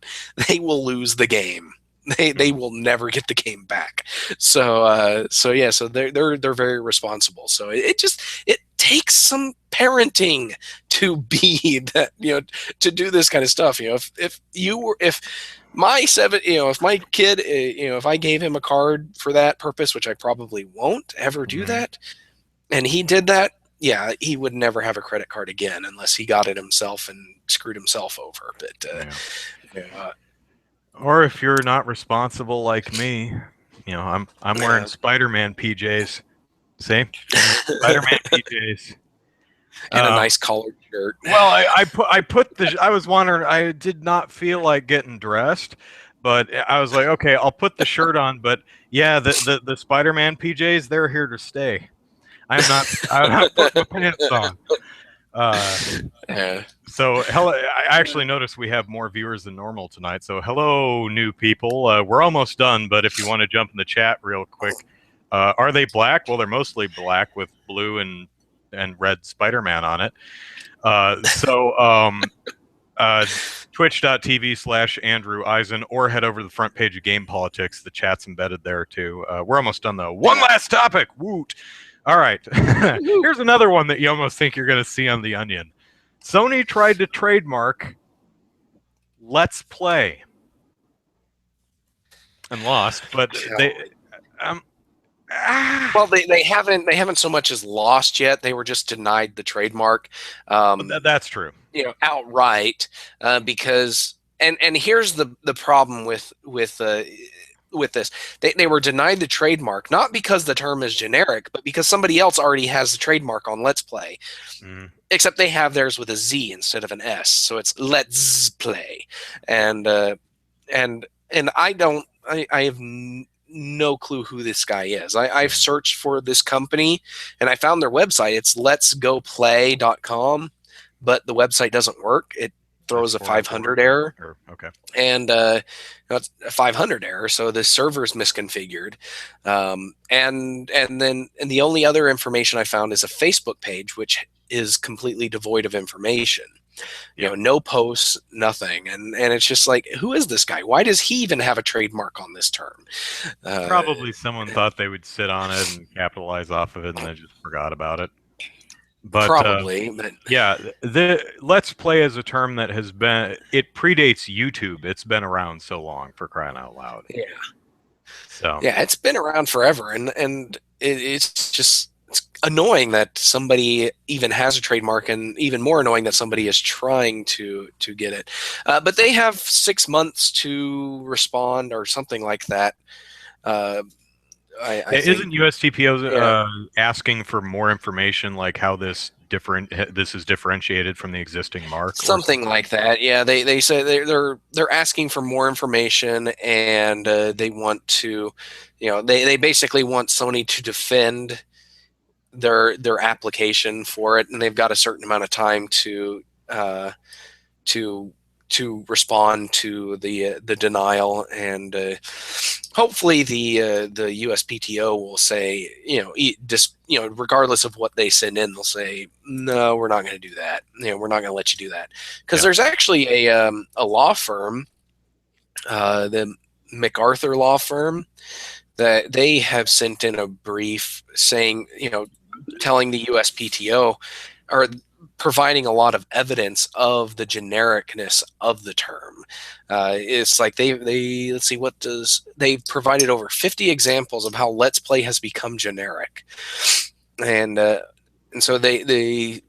they will lose the game. They will never get the game back. So they're very responsible. So it takes some parenting to be that, to do this kind of stuff. If my kid, if I gave him a card for that purpose, which I probably won't ever do that, and he did that, yeah, he would never have a credit card again unless he got it himself and screwed himself over. But Or if you're not responsible like me, I'm wearing Spider-Man PJs. See, Spider-Man PJs. And a nice collared shirt. Well, I was wondering. I did not feel like getting dressed, but I was like, okay, I'll put the shirt on. But yeah, the Spider-Man PJs, they're here to stay. I'm not putting my pants on. So I actually noticed we have more viewers than normal tonight. So hello, new people. We're almost done, but if you want to jump in the chat real quick, are they black? Well, they're mostly black with blue and red Spider-Man on it. Twitch.tv/Andrew Eisen, or head over to the front page of Game Politics. The chat's embedded there too. We're almost done though. One last topic. Woot! All right. Here's another one that you almost think you're going to see on The Onion. Sony tried to trademark Let's Play and lost, but well, they haven't so much as lost yet. They were just denied the trademark. That's true. Outright, because and here's the problem with this. They were denied the trademark not because the term is generic, but because somebody else already has the trademark on Let's Play. Except they have theirs with a Z instead of an S, so it's Let's Play, and I have no clue who this guy is. I've searched for this company and I found their website. It's letsgoplay.com, but the website doesn't work. It throws a 500 error. Okay. And it's a 500 error, so the server's misconfigured. And the only other information I found is a Facebook page, which is completely devoid of information. No posts, nothing, and it's just like, who is this guy? Why does he even have a trademark on this term? Probably someone thought they would sit on it and capitalize off of it, and they just forgot about it. But probably, but yeah, the Let's Play is a term that it predates YouTube. It's been around so long, for crying out loud. Yeah. So yeah, it's been around forever, and it's just. It's annoying that somebody even has a trademark, and even more annoying that somebody is trying to get it. But they have 6 months to respond or something like that. Isn't USTPO asking for more information, like how this is differentiated from the existing mark? Something like that. Yeah, they say they're asking for more information, and they want to, they basically want Sony to defend their application for it, and they've got a certain amount of time to respond to the denial, and hopefully the USPTO will say, regardless of what they send in, they'll say, no, we're not going to do that. We're not going to let you do that, because there's actually a law firm, the MacArthur law firm, that they have sent in a brief saying, telling the USPTO, or providing a lot of evidence of the genericness of the term. It's like let's see, they've provided over 50 examples of how Let's Play has become generic, and so the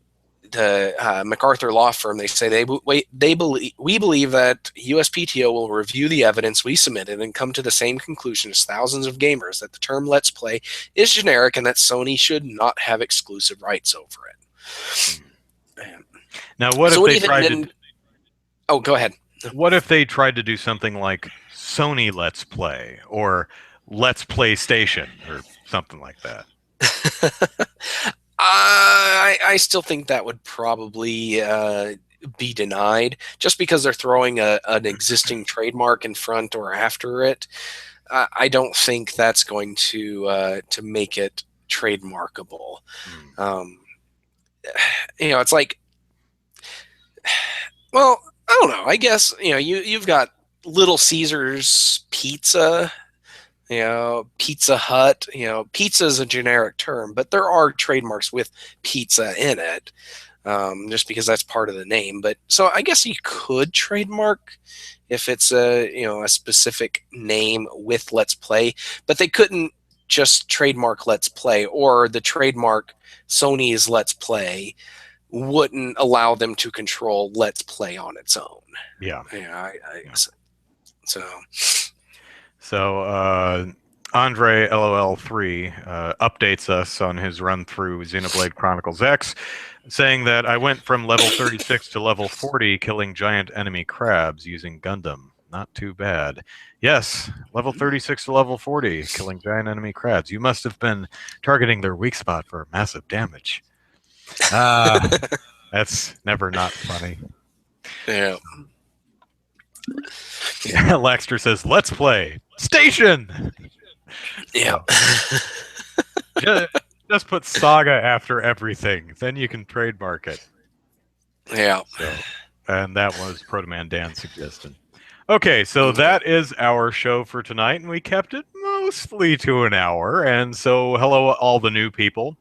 MacArthur law firm, they say we believe that USPTO will review the evidence we submitted and come to the same conclusion as thousands of gamers, that the term Let's Play is generic and that Sony should not have exclusive rights over it. Now, what if they tried to? Oh, go ahead. What if they tried to do something like Sony Let's Play or Let's PlayStation or something like that? I still think that would probably be denied, just because they're throwing an existing trademark in front or after it. I don't think that's going to make it trademarkable. It's like, well, I don't know. I guess you've got Little Caesars Pizza. Pizza Hut, pizza is a generic term, but there are trademarks with pizza in it, just because that's part of the name. But so I guess you could trademark if it's a specific name with Let's Play, but they couldn't just trademark Let's Play, or the trademark Sony's Let's Play wouldn't allow them to control Let's Play on its own. Yeah. I guess. So. So Andre LOL3 updates us on his run through Xenoblade Chronicles X, saying that I went from level 36 to level 40 killing giant enemy crabs using Gundam. Not too bad. Yes, level 36 to level 40 killing giant enemy crabs. You must have been targeting their weak spot for massive damage. That's never not funny. Yeah. Yeah, Laxter says, "Let's play Station." Yeah. Just put Saga after everything, then you can trademark it. Yeah. So, and that was Proto Man Dan suggesting. Okay, so that is our show for tonight, and we kept it mostly to an hour. And so, hello, all the new people.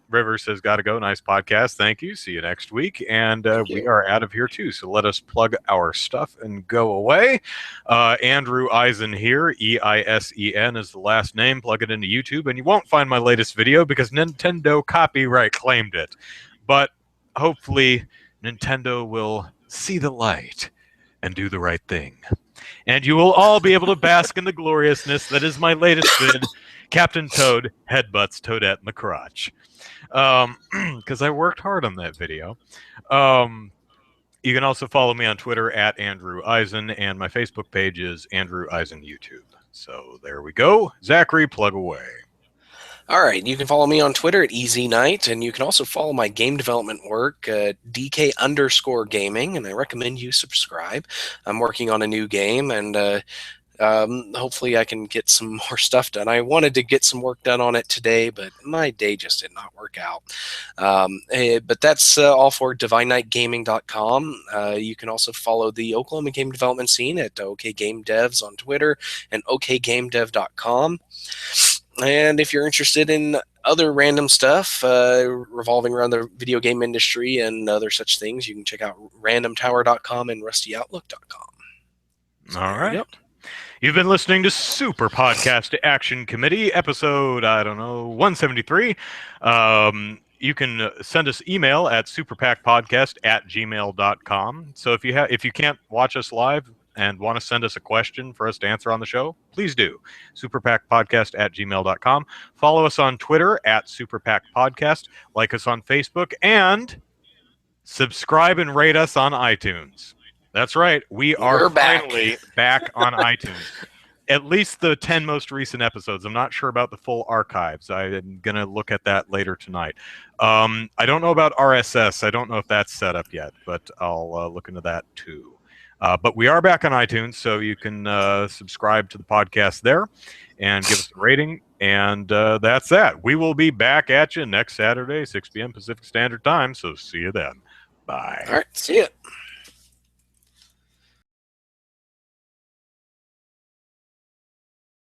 River says, "Gotta go. Nice podcast. Thank you. See you next week." And we are out of here too. So let us plug our stuff and go away. Andrew Eisen here. Eisen is the last name. Plug it into YouTube, and you won't find my latest video because Nintendo copyright claimed it. But hopefully, Nintendo will see the light and do the right thing. And you will all be able to bask in the gloriousness that is my latest vid, Captain Toad headbutts Toadette in the crotch. Because I worked hard on that video. You can also follow me on Twitter at Andrew Eisen, and my Facebook page is Andrew Eisen YouTube. So there we go. Zachary, plug away. All right, you can follow me on Twitter at EasyKnight, and you can also follow my game development work, DK_gaming, and I recommend you subscribe. I'm working on a new game, and hopefully I can get some more stuff done. I wanted to get some work done on it today, but my day just did not work out. But that's all for DivineKnightGaming.com. You can also follow the Oklahoma game development scene at OKGameDevs on Twitter and OKGameDev.com. And if you're interested in other random stuff revolving around the video game industry and other such things, you can check out randomtower.com and rustyoutlook.com. So all right. You've been listening to Super Podcast Action Committee, episode, 173. You can send us email at superpackpodcast@gmail.com. So if you can't watch us live and want to send us a question for us to answer on the show, please do. superpackpodcast@gmail.com. Follow us on Twitter at superpackpodcast. Like us on Facebook, and subscribe and rate us on iTunes. That's right. We're finally back on iTunes. At least the 10 most recent episodes. I'm not sure about the full archives. I'm going to look at that later tonight. I don't know about RSS. I don't know if that's set up yet, but I'll look into that too. But we are back on iTunes, so you can subscribe to the podcast there and give us a rating. And that's that. We will be back at you next Saturday, 6 p.m. Pacific Standard Time. So see you then. Bye. All right. See ya.